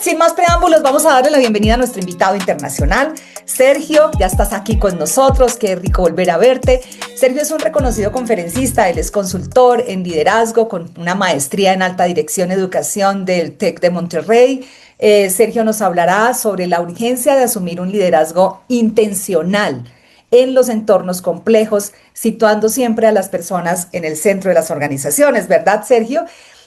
sin más preámbulos, vamos a darle la bienvenida a nuestro invitado internacional. Sergio, ya estás aquí con nosotros, qué rico volver a verte. Sergio es un reconocido conferencista, él es consultor en liderazgo con una maestría en alta dirección y educación del TEC de Monterrey. Sergio nos hablará sobre la urgencia de asumir un liderazgo intencional en los entornos complejos, situando siempre a las personas en el centro de las organizaciones, ¿verdad, Sergio?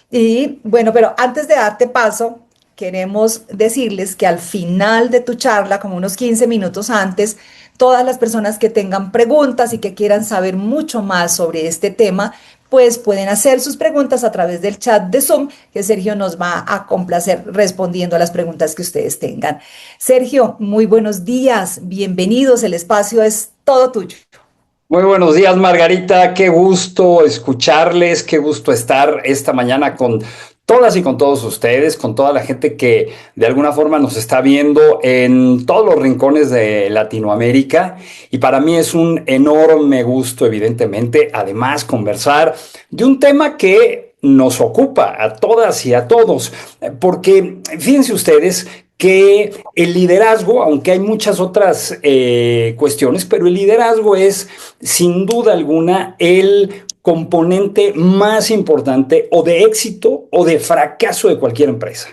Y bueno, pero antes de darte paso, queremos decirles que al final de tu charla, como unos 15 minutos antes, todas las personas que tengan preguntas y que quieran saber mucho más sobre este tema, pues pueden hacer sus preguntas a través del chat de Zoom, que Sergio nos va a complacer respondiendo a las preguntas que ustedes tengan. Sergio, muy buenos días, bienvenidos, el espacio es todo tuyo. Muy buenos días, Margarita. Qué gusto escucharles, qué gusto estar esta mañana con todas y con todos ustedes, con toda la gente que de alguna forma nos está viendo en todos los rincones de Latinoamérica. Y para mí es un enorme gusto, evidentemente, además conversar de un tema que nos ocupa a todas y a todos, porque fíjense ustedes que el liderazgo, aunque hay muchas otras cuestiones, pero el liderazgo es sin duda alguna el componente más importante o de éxito o de fracaso de cualquier empresa.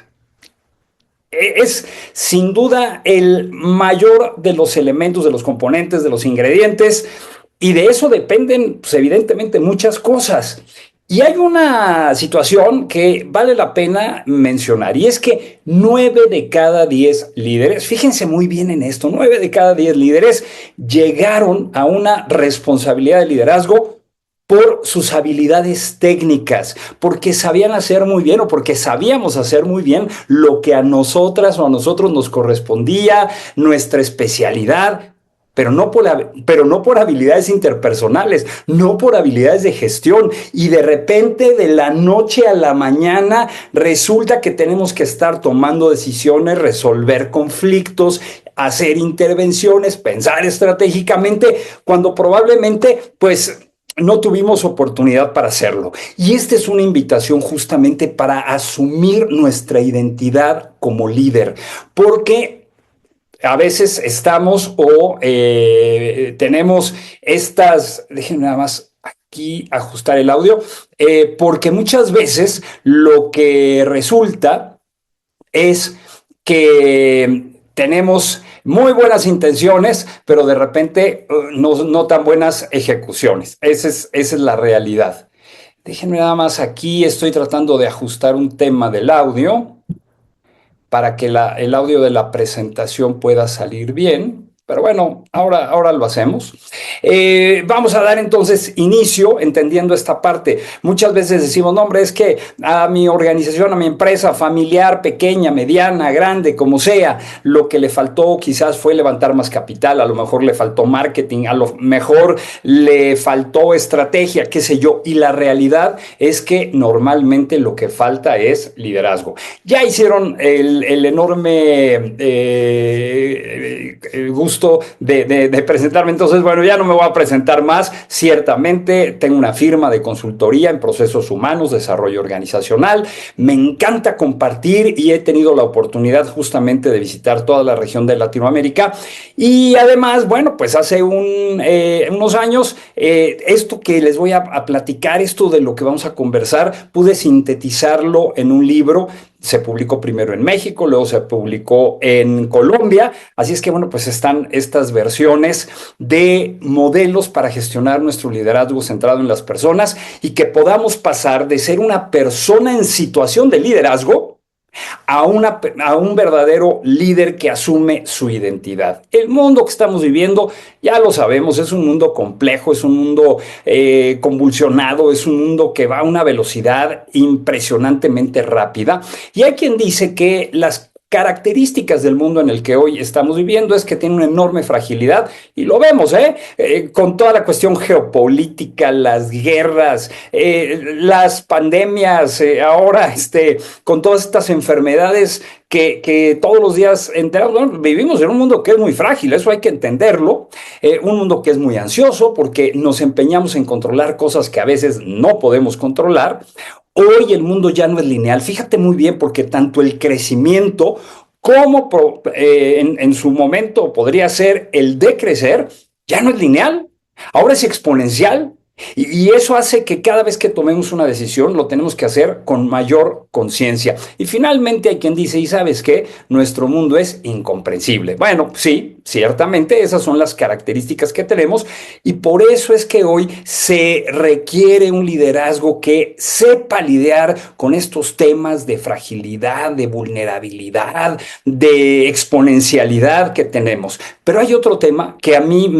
Es sin duda el mayor de los elementos, de los componentes, de los ingredientes, y de eso dependen, pues, evidentemente, muchas cosas. Y hay una situación que vale la pena mencionar, y es que 9 de cada 10 líderes, fíjense muy bien en esto, 9 de cada 10 líderes llegaron a una responsabilidad de liderazgo por sus habilidades técnicas, porque sabían hacer muy bien o porque sabíamos hacer muy bien lo que a nosotras o a nosotros nos correspondía, nuestra especialidad. Pero no por habilidades interpersonales, no por habilidades de gestión. Y de repente, de la noche a la mañana, resulta que tenemos que estar tomando decisiones, resolver conflictos, hacer intervenciones, pensar estratégicamente, cuando probablemente, pues, no tuvimos oportunidad para hacerlo. Y esta es una invitación justamente para asumir nuestra identidad como líder, porque a veces estamos o tenemos estas, déjenme nada más aquí ajustar el audio, porque muchas veces lo que resulta es que tenemos muy buenas intenciones, pero de repente no tan buenas ejecuciones. Esa es la realidad. Déjenme nada más aquí, estoy tratando de ajustar un tema del audio para que el audio de la presentación pueda salir bien. Pero bueno, ahora lo hacemos. Vamos a dar entonces inicio entendiendo esta parte. Muchas veces decimos, no, hombre, es que a mi organización, a mi empresa familiar, pequeña, mediana, grande, como sea, lo que le faltó quizás fue levantar más capital, a lo mejor le faltó marketing, a lo mejor le faltó estrategia, qué sé yo. Y la realidad es que normalmente lo que falta es liderazgo. Ya hicieron el enorme gusto de presentarme, entonces bueno, ya no me voy a presentar más. Ciertamente tengo una firma de consultoría en procesos humanos, desarrollo organizacional, me encanta compartir y he tenido la oportunidad justamente de visitar toda la región de Latinoamérica y además, bueno, pues hace unos años esto que les voy a platicar, esto de lo que vamos a conversar, pude sintetizarlo en un libro. Se publicó primero en México, luego se publicó en Colombia, así es que bueno, pues están estas versiones de modelos para gestionar nuestro liderazgo centrado en las personas y que podamos pasar de ser una persona en situación de liderazgo a un verdadero líder que asume su identidad. El mundo que estamos viviendo, ya lo sabemos, es un mundo complejo, es un mundo convulsionado, es un mundo que va a una velocidad impresionantemente rápida. Y hay quien dice que las características del mundo en el que hoy estamos viviendo es que tiene una enorme fragilidad y lo vemos, con toda la cuestión geopolítica, las guerras, las pandemias, ahora con todas estas enfermedades que todos los días enteramos. Bueno, vivimos en un mundo que es muy frágil, eso hay que entenderlo, un mundo que es muy ansioso porque nos empeñamos en controlar cosas que a veces no podemos controlar. Hoy el mundo ya no es lineal. Fíjate muy bien, porque tanto el crecimiento como en su momento podría ser el decrecer, ya no es lineal. Ahora es exponencial. Y eso hace que cada vez que tomemos una decisión lo tenemos que hacer con mayor conciencia. Y finalmente hay quien dice, ¿y sabes qué? Nuestro mundo es incomprensible. Bueno, sí, ciertamente esas son las características que tenemos, y por eso es que hoy se requiere un liderazgo que sepa lidiar con estos temas de fragilidad, de vulnerabilidad, de exponencialidad que tenemos. Pero hay otro tema que a mí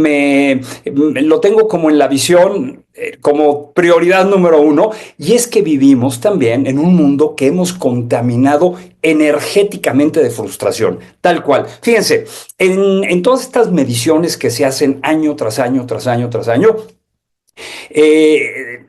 lo tengo como en la visión, como prioridad número uno, y es que vivimos también en un mundo que hemos contaminado energéticamente de frustración, tal cual. Fíjense, en todas estas mediciones que se hacen año tras año, tras año, tras año, eh,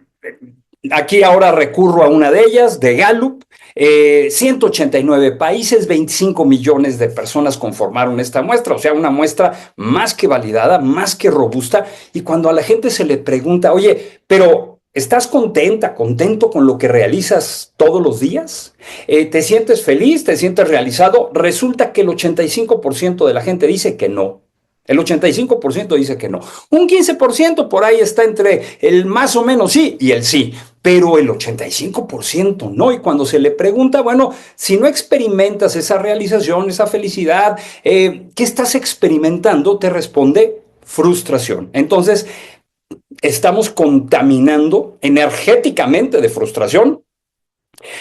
aquí ahora recurro a una de ellas, de Gallup. 189 países, 25 millones de personas conformaron esta muestra, o sea, una muestra más que validada, más que robusta. Y cuando a la gente se le pregunta, oye, pero ¿estás contenta, contento con lo que realizas todos los días? ¿Te sientes feliz? ¿Te sientes realizado? Resulta que el 85% de la gente dice que no. El 85% dice que no. Un 15% por ahí está entre el más o menos sí y el sí, pero el 85% no. Y cuando se le pregunta, bueno, si no experimentas esa realización, esa felicidad, ¿qué estás experimentando? Te responde frustración. Entonces, estamos contaminando energéticamente de frustración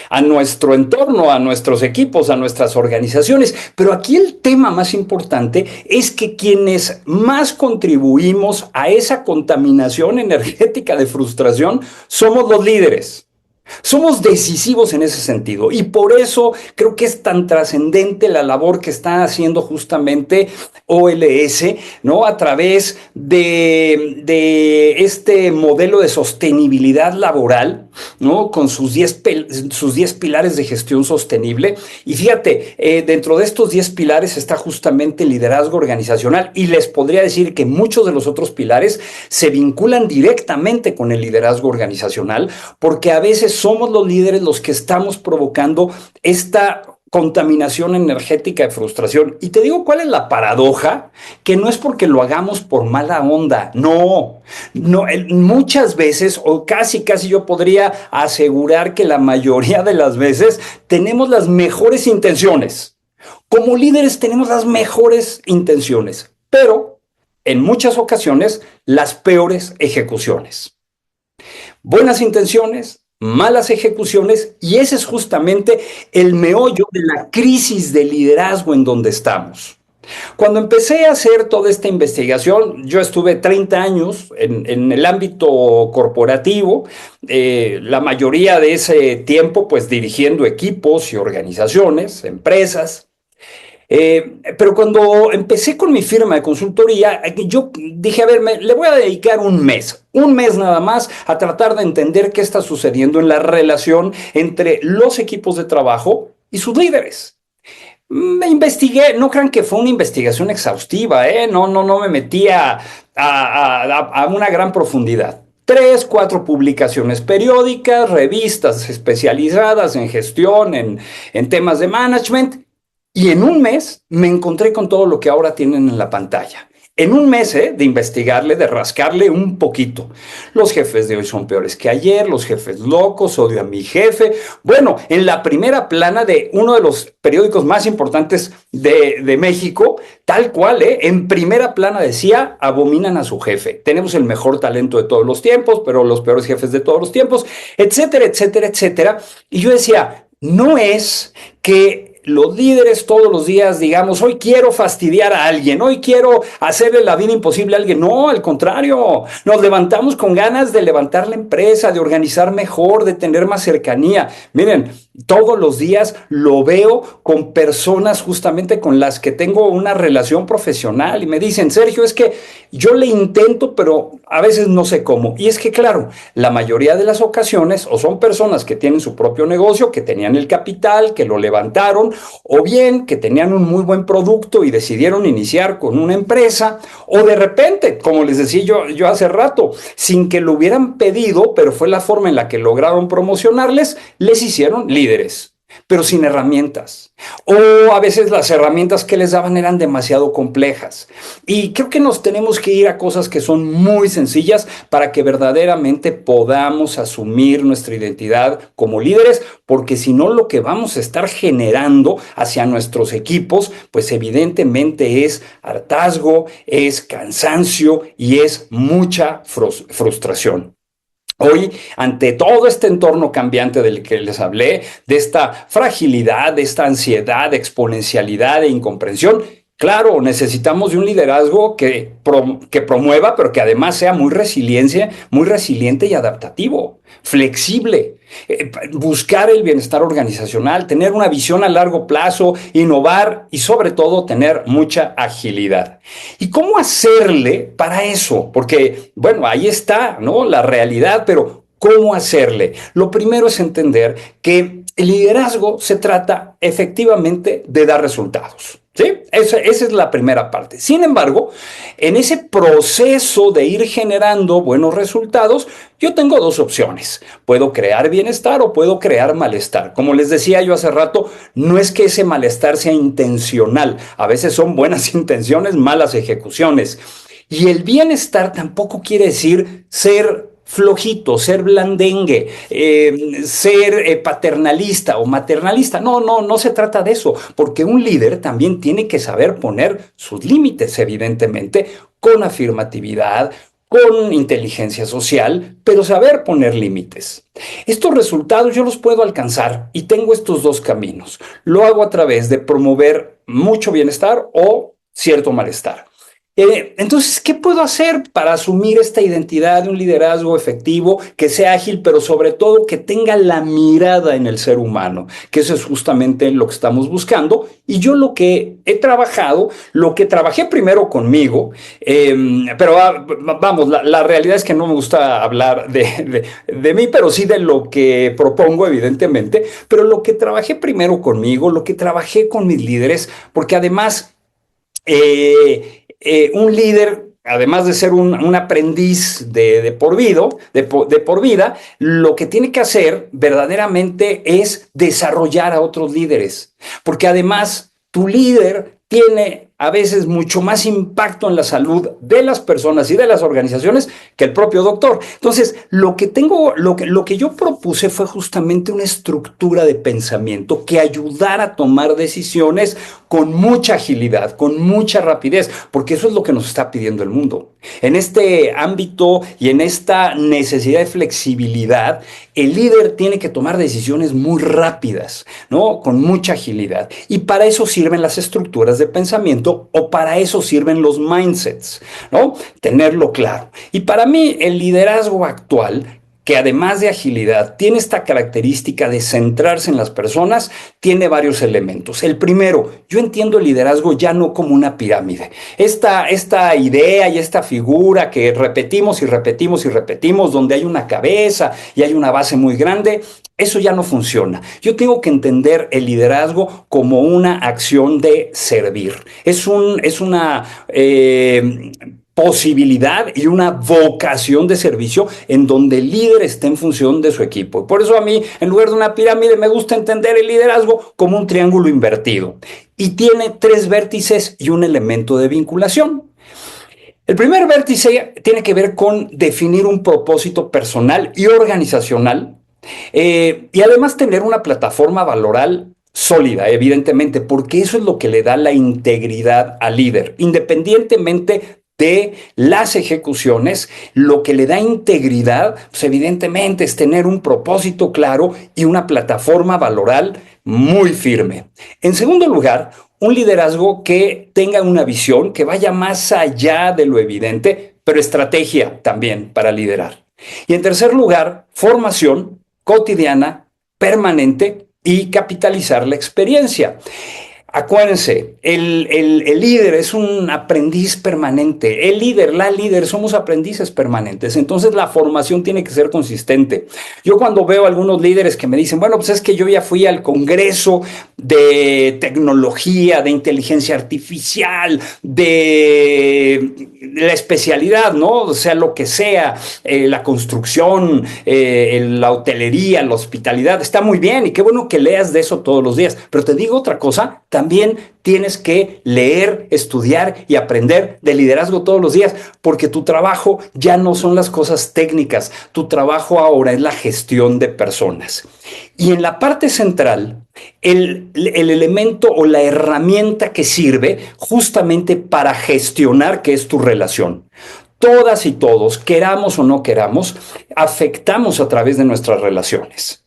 a nuestro entorno, a nuestros equipos, a nuestras organizaciones. Pero aquí el tema más importante es que quienes más contribuimos a esa contaminación energética de frustración somos los líderes. Somos decisivos en ese sentido, y por eso creo que es tan trascendente la labor que está haciendo justamente OLS, ¿no? A través de este modelo de sostenibilidad laboral, ¿no? Con sus 10 pilares de gestión sostenible. Y fíjate, dentro de estos 10 pilares está justamente el liderazgo organizacional, y les podría decir que muchos de los otros pilares se vinculan directamente con el liderazgo organizacional, porque a veces somos los líderes los que estamos provocando esta contaminación energética de frustración. Y te digo cuál es la paradoja, que no es porque lo hagamos por mala onda, no, muchas veces, o casi yo podría asegurar que la mayoría de las veces, tenemos las mejores intenciones. Como líderes tenemos las mejores intenciones, pero en muchas ocasiones las peores ejecuciones. Buenas intenciones, malas ejecuciones, y ese es justamente el meollo de la crisis de liderazgo en donde estamos. Cuando empecé a hacer toda esta investigación, yo estuve 30 años en el ámbito corporativo, la mayoría de ese tiempo pues dirigiendo equipos y organizaciones, empresas. Pero cuando empecé con mi firma de consultoría, yo dije, a ver, le voy a dedicar un mes nada más a tratar de entender qué está sucediendo en la relación entre los equipos de trabajo y sus líderes. Me investigué, no crean que fue una investigación exhaustiva, no me metí a una gran profundidad. 3, 4 publicaciones periódicas, revistas especializadas en gestión, en temas de management. Y en un mes me encontré con todo lo que ahora tienen en la pantalla. En un mes de investigarle, de rascarle un poquito. Los jefes de hoy son peores que ayer, los jefes locos, odio a mi jefe. Bueno, en la primera plana de uno de los periódicos más importantes de México, tal cual, en primera plana decía, abominan a su jefe. Tenemos el mejor talento de todos los tiempos, pero los peores jefes de todos los tiempos, etcétera, etcétera, etcétera. Y yo decía, no es que los líderes todos los días digamos, hoy quiero fastidiar a alguien, hoy quiero hacerle la vida imposible a alguien. No, al contrario, nos levantamos con ganas de levantar la empresa, de organizar mejor, de tener más cercanía. Miren, Todos los días lo veo con personas justamente con las que tengo una relación profesional y me dicen, Sergio, es que yo le intento, pero a veces no sé cómo. Y es que, claro, la mayoría de las ocasiones o son personas que tienen su propio negocio, que tenían el capital, que lo levantaron, o bien que tenían un muy buen producto y decidieron iniciar con una empresa, o de repente, como les decía yo hace rato, sin que lo hubieran pedido, pero fue la forma en la que lograron promocionarles, les hicieron líderes, pero sin herramientas. O a veces las herramientas que les daban eran demasiado complejas. Y creo que nos tenemos que ir a cosas que son muy sencillas para que verdaderamente podamos asumir nuestra identidad como líderes, porque si no, lo que vamos a estar generando hacia nuestros equipos, pues evidentemente es hartazgo, es cansancio y es mucha frustración. Hoy, ante todo este entorno cambiante del que les hablé, de esta fragilidad, de esta ansiedad, exponencialidad e incomprensión, claro, necesitamos de un liderazgo que promueva, pero que además sea muy resiliente y adaptativo, flexible. Buscar el bienestar organizacional, tener una visión a largo plazo, innovar y sobre todo tener mucha agilidad. ¿Y cómo hacerle para eso? Porque, bueno, ahí está, ¿no? La realidad, pero ¿cómo hacerle? Lo primero es entender que el liderazgo se trata efectivamente de dar resultados. ¿Sí? Esa es la primera parte. Sin embargo, en ese proceso de ir generando buenos resultados, yo tengo dos opciones. Puedo crear bienestar o puedo crear malestar. Como les decía yo hace rato, no es que ese malestar sea intencional. A veces son buenas intenciones, malas ejecuciones. Y el bienestar tampoco quiere decir ser flojito, ser blandengue, ser paternalista o maternalista. No se trata de eso, porque un líder también tiene que saber poner sus límites, evidentemente, con afirmatividad, con inteligencia social, pero saber poner límites. Estos resultados yo los puedo alcanzar y tengo estos dos caminos. Lo hago a través de promover mucho bienestar o cierto malestar. Entonces, ¿qué puedo hacer para asumir esta identidad de un liderazgo efectivo, que sea ágil, pero sobre todo que tenga la mirada en el ser humano? Que eso es justamente lo que estamos buscando. Y yo lo que he trabajado, lo que trabajé primero conmigo, pero vamos, la realidad es que no me gusta hablar de mí, pero sí de lo que propongo, evidentemente. Pero lo que trabajé primero conmigo, lo que trabajé con mis líderes, porque además un líder, además de ser un aprendiz de por vida, lo que tiene que hacer verdaderamente es desarrollar a otros líderes. Porque además tu líder tiene a veces mucho más impacto en la salud de las personas y de las organizaciones que el propio doctor. Entonces, lo que yo propuse fue justamente una estructura de pensamiento que ayudara a tomar decisiones con mucha agilidad, con mucha rapidez, porque eso es lo que nos está pidiendo el mundo. En este ámbito y en esta necesidad de flexibilidad, el líder tiene que tomar decisiones muy rápidas, ¿no? Con mucha agilidad. Y para eso sirven las estructuras de pensamiento, o para eso sirven los mindsets, ¿no? Tenerlo claro. Y para mí, el liderazgo actual, que además de agilidad tiene esta característica de centrarse en las personas, tiene varios elementos. El primero, yo entiendo el liderazgo ya no como una pirámide. Esta idea y esta figura que repetimos y repetimos y repetimos, donde hay una cabeza y hay una base muy grande, eso ya no funciona. Yo tengo que entender el liderazgo como una acción de servir. Es una posibilidad y una vocación de servicio en donde el líder esté en función de su equipo. Por eso a mí, en lugar de una pirámide, me gusta entender el liderazgo como un triángulo invertido. Y tiene 3 vértices y un elemento de vinculación. El primer vértice tiene que ver con definir un propósito personal y organizacional, y además tener una plataforma valoral sólida, evidentemente, porque eso es lo que le da la integridad al líder, independientemente de las ejecuciones. Lo que le da integridad, pues evidentemente, es tener un propósito claro y una plataforma valoral muy firme. En segundo lugar, un liderazgo que tenga una visión que vaya más allá de lo evidente, pero estrategia también para liderar. Y en tercer lugar, formación cotidiana, permanente y capitalizar la experiencia. Acuérdense, el líder es un aprendiz permanente. El líder, la líder, somos aprendices permanentes. Entonces la formación tiene que ser consistente. Yo cuando veo a algunos líderes que me dicen, bueno, pues es que yo ya fui al Congreso de Tecnología, de Inteligencia Artificial, de la especialidad, ¿no? O sea, lo que sea, la construcción, la hotelería, la hospitalidad, está muy bien y qué bueno que leas de eso todos los días. Pero te digo otra cosa, también tienes que leer, estudiar y aprender de liderazgo todos los días, porque tu trabajo ya no son las cosas técnicas, tu trabajo ahora es la gestión de personas. Y en la parte central, el elemento o la herramienta que sirve justamente para gestionar qué es tu relación. Todas y todos, queramos o no queramos, afectamos a través de nuestras relaciones.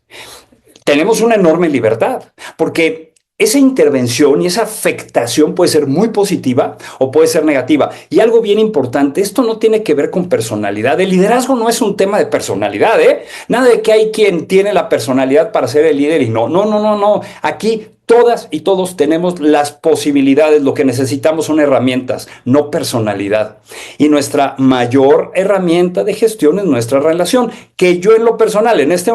Tenemos una enorme libertad, porque esa intervención y esa afectación puede ser muy positiva o puede ser negativa. Y algo bien importante, esto no tiene que ver con personalidad. El liderazgo no es un tema de personalidad, ¿eh? Nada de que hay quien tiene la personalidad para ser el líder y no. No. Aquí todas y todos tenemos las posibilidades. Lo que necesitamos son herramientas, no personalidad. Y nuestra mayor herramienta de gestión es nuestra relación, que yo en lo personal, en este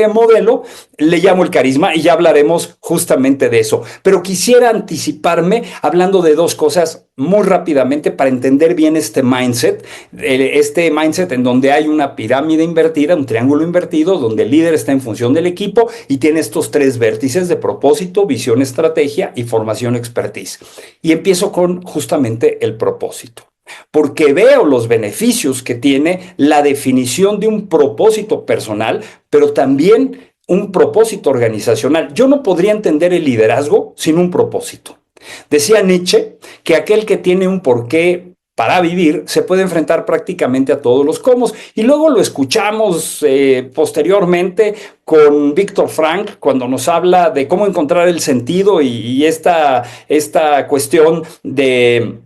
modelo, le llamo el carisma y ya hablaremos justamente de eso. Pero quisiera anticiparme hablando de dos cosas muy rápidamente para entender bien este mindset en donde hay una pirámide invertida, un triángulo invertido, donde el líder está en función del equipo y tiene estos tres vértices de propósito, visión, estrategia y formación expertise. Y empiezo con justamente el propósito, porque veo los beneficios que tiene la definición de un propósito personal, pero también un propósito organizacional. Yo no podría entender el liderazgo sin un propósito. Decía Nietzsche que aquel que tiene un porqué para vivir se puede enfrentar prácticamente a todos los cómo. Y luego lo escuchamos posteriormente con Víctor Frank cuando nos habla de cómo encontrar el sentido y esta cuestión de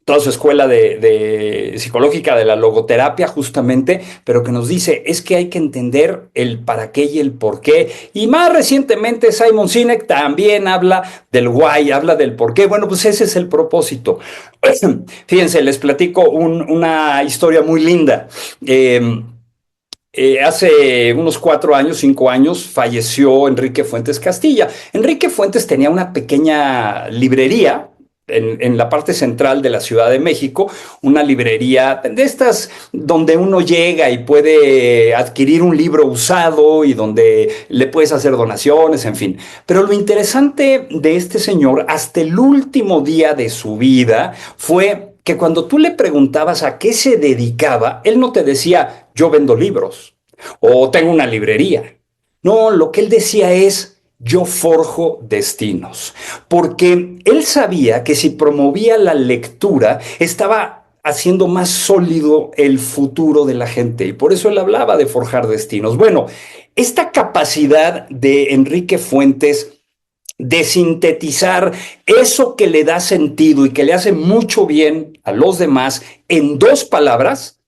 toda su escuela de psicológica de la logoterapia justamente, pero que nos dice es que hay que entender el para qué y el por qué. Y más recientemente Simon Sinek también habla del why, habla del por qué. Bueno, pues ese es el propósito. Fíjense, les platico una historia muy linda. Hace unos 5 años, falleció Enrique Fuentes Castilla. Enrique Fuentes tenía una pequeña librería en la parte central de la Ciudad de México, una librería de estas donde uno llega y puede adquirir un libro usado y donde le puedes hacer donaciones, en fin. Pero lo interesante de este señor, hasta el último día de su vida, fue que cuando tú le preguntabas a qué se dedicaba, él no te decía, yo vendo libros o tengo una librería. No, lo que él decía es, yo forjo destinos, porque él sabía que si promovía la lectura, estaba haciendo más sólido el futuro de la gente, y por eso él hablaba de forjar destinos. Bueno, esta capacidad de Enrique Fuentes de sintetizar eso que le da sentido y que le hace mucho bien a los demás en 2 palabras,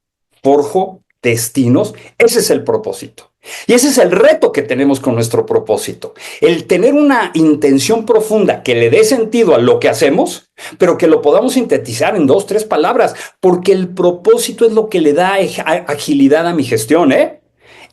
forjo destinos, ese es el propósito. Y ese es el reto que tenemos con nuestro propósito, el tener una intención profunda que le dé sentido a lo que hacemos, pero que lo podamos sintetizar en 2, 3 palabras, porque el propósito es lo que le da agilidad a mi gestión, ¿eh?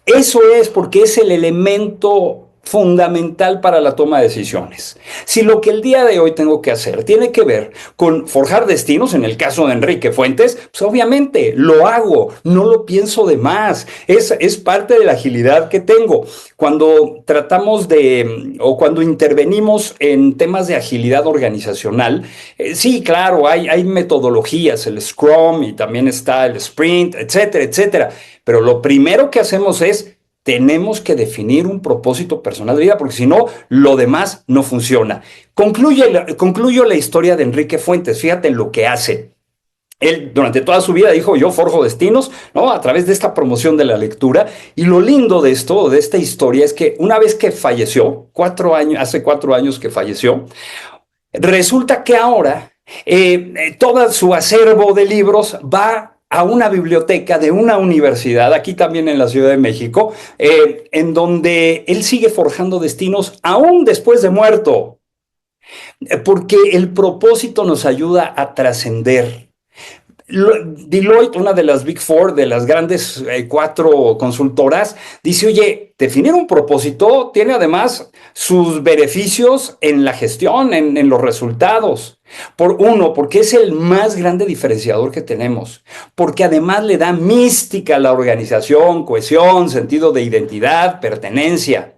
Eso es porque es el elemento fundamental para la toma de decisiones. Si lo que el día de hoy tengo que hacer tiene que ver con forjar destinos, en el caso de Enrique Fuentes, pues obviamente lo hago, no lo pienso de más, es parte de la agilidad que tengo. Cuando tratamos o cuando intervenimos en temas de agilidad organizacional, sí, claro, hay metodologías, el Scrum y también está el Sprint, etcétera, etcétera, pero lo primero que hacemos es tenemos que definir un propósito personal de vida, porque si no, lo demás no funciona. Concluyo la historia de Enrique Fuentes. Fíjate lo que hace. Él durante toda su vida dijo, yo forjo destinos, ¿no? A través de esta promoción de la lectura. Y lo lindo de esto, de esta historia, es que una vez que falleció, hace 4 años que falleció, resulta que ahora todo su acervo de libros va a una biblioteca de una universidad, aquí también en la Ciudad de México, en donde él sigue forjando destinos aún después de muerto, porque el propósito nos ayuda a trascender. Deloitte, una de las Big Four, de las grandes cuatro consultoras, dice, oye, definir un propósito tiene además sus beneficios en la gestión, en los resultados. Porque es el más grande diferenciador que tenemos, porque además le da mística a la organización, cohesión, sentido de identidad, pertenencia.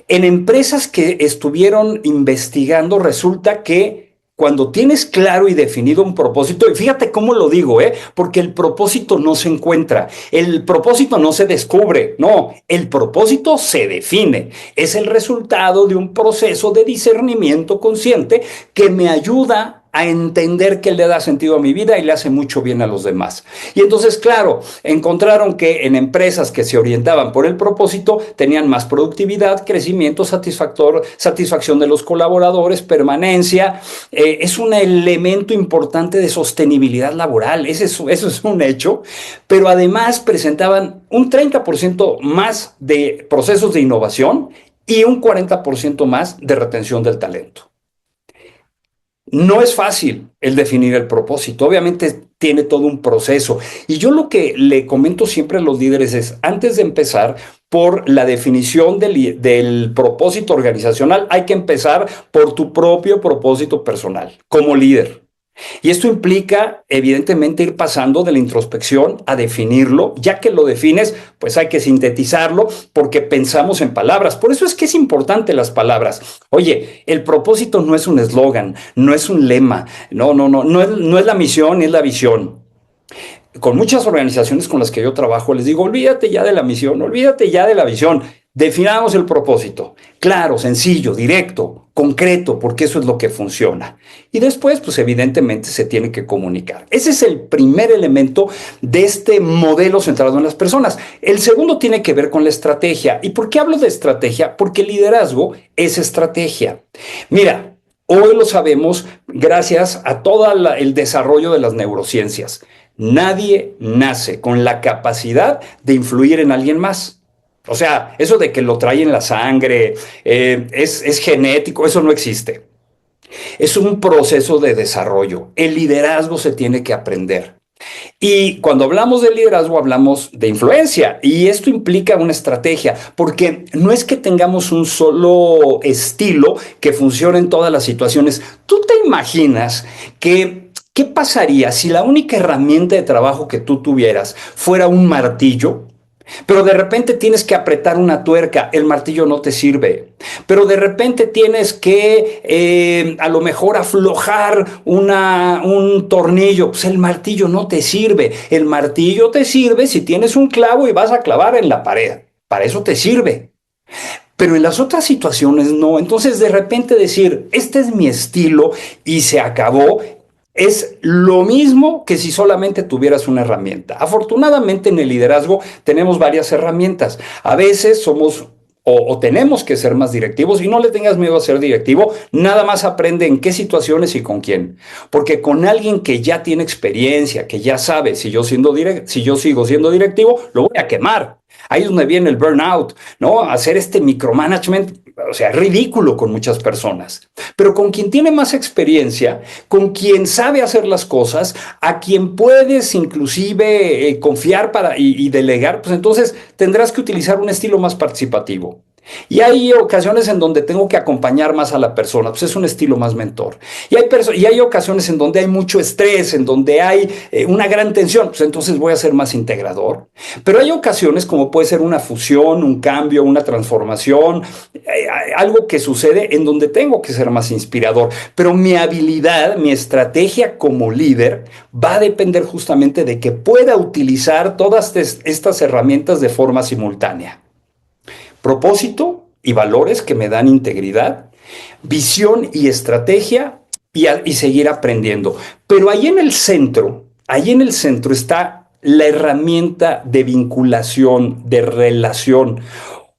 En empresas que estuvieron investigando, resulta que cuando tienes claro y definido un propósito, y fíjate cómo lo digo, porque el propósito no se encuentra, el propósito no se descubre, no, el propósito se define. Es el resultado de un proceso de discernimiento consciente que me ayuda a entender que le da sentido a mi vida y le hace mucho bien a los demás. Y entonces, claro, encontraron que en empresas que se orientaban por el propósito tenían más productividad, crecimiento, satisfacción de los colaboradores, permanencia. Es un elemento importante de sostenibilidad laboral, eso es un hecho, pero además presentaban un 30% más de procesos de innovación y un 40% más de retención del talento. No es fácil el definir el propósito, obviamente tiene todo un proceso. Y yo lo que le comento siempre a los líderes es, antes de empezar por la definición del propósito organizacional, hay que empezar por tu propio propósito personal como líder. Y esto implica, evidentemente, ir pasando de la introspección a definirlo. Ya que lo defines, pues hay que sintetizarlo porque pensamos en palabras. Por eso es que es importante las palabras. Oye, el propósito no es un eslogan, no es un lema, no es la misión, es la visión. Con muchas organizaciones con las que yo trabajo, les digo, olvídate ya de la misión, olvídate ya de la visión. Definamos el propósito. Claro, sencillo, directo, concreto, porque eso es lo que funciona. Y después, pues evidentemente se tiene que comunicar. Ese es el primer elemento de este modelo centrado en las personas. El segundo tiene que ver con la estrategia. ¿Y por qué hablo de estrategia? Porque el liderazgo es estrategia. Mira, hoy lo sabemos gracias a todo el desarrollo de las neurociencias. Nadie nace con la capacidad de influir en alguien más. O sea, eso de que lo trae en la sangre, es genético, eso no existe. Es un proceso de desarrollo. El liderazgo se tiene que aprender. Y cuando hablamos de liderazgo, hablamos de influencia. Y esto implica una estrategia, porque no es que tengamos un solo estilo que funcione en todas las situaciones. ¿Tú te imaginas qué pasaría si la única herramienta de trabajo que tú tuvieras fuera un martillo? Pero de repente tienes que apretar una tuerca, el martillo no te sirve. Pero de repente tienes que a lo mejor aflojar un tornillo, pues el martillo no te sirve. El martillo te sirve si tienes un clavo y vas a clavar en la pared. Para eso te sirve. Pero en las otras situaciones no. Entonces de repente decir, este es mi estilo y se acabó. Es lo mismo que si solamente tuvieras una herramienta. Afortunadamente en el liderazgo tenemos varias herramientas. A veces somos o tenemos que ser más directivos y no le tengas miedo a ser directivo, nada más aprende en qué situaciones y con quién. Porque con alguien que ya tiene experiencia, que ya sabe si yo sigo siendo directivo, lo voy a quemar. Ahí es donde viene el burnout, ¿no? Hacer este micromanagement, o sea, ridículo con muchas personas. Pero con quien tiene más experiencia, con quien sabe hacer las cosas, a quien puedes inclusive confiar y delegar, pues entonces tendrás que utilizar un estilo más participativo. Y hay ocasiones en donde tengo que acompañar más a la persona, pues es un estilo más mentor. Y hay ocasiones en donde hay mucho estrés, en donde hay una gran tensión, pues entonces voy a ser más integrador. Pero hay ocasiones como puede ser una fusión, un cambio, una transformación, algo que sucede en donde tengo que ser más inspirador. Pero mi habilidad, mi estrategia como líder va a depender justamente de que pueda utilizar todas estas herramientas de forma simultánea. Propósito y valores que me dan integridad, visión y estrategia y seguir aprendiendo. Pero ahí en el centro está la herramienta de vinculación, de relación.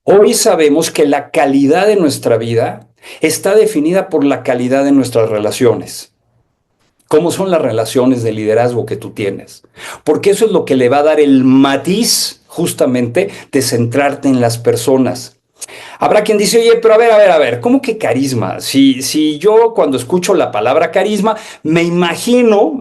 Hoy sabemos que la calidad de nuestra vida está definida por la calidad de nuestras relaciones. cómo son las relaciones de liderazgo que tú tienes, porque eso es lo que le va a dar el matiz justamente de centrarte en las personas. Habrá quien dice, oye, pero a ver, ¿cómo que carisma? Si yo cuando escucho la palabra carisma, me imagino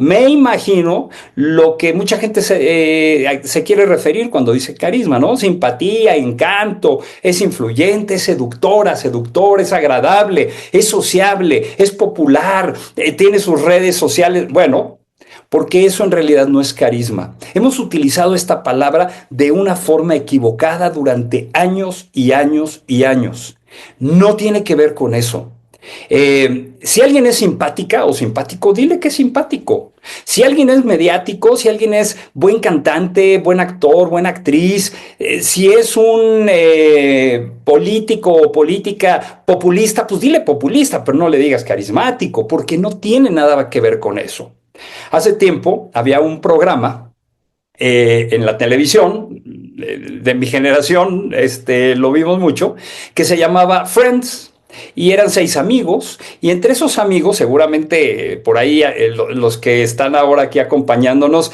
lo que mucha gente se quiere referir cuando dice carisma, ¿no? Simpatía, encanto, es influyente, es seductora, seductor, es agradable, es sociable, es popular, tiene sus redes sociales. Bueno, porque eso en realidad no es carisma. Hemos utilizado esta palabra de una forma equivocada durante años y años y años. No tiene que ver con eso. Si alguien es simpática o simpático, dile que es simpático. Si alguien es mediático, si alguien es buen cantante, buen actor, buena actriz, si es un político o política populista, pues dile populista, pero no le digas carismático, porque no tiene nada que ver con eso. Hace tiempo había un programa en la televisión de mi generación, lo vimos mucho, que se llamaba Friends. Y eran 6 amigos, y entre esos amigos, seguramente por ahí los que están ahora aquí acompañándonos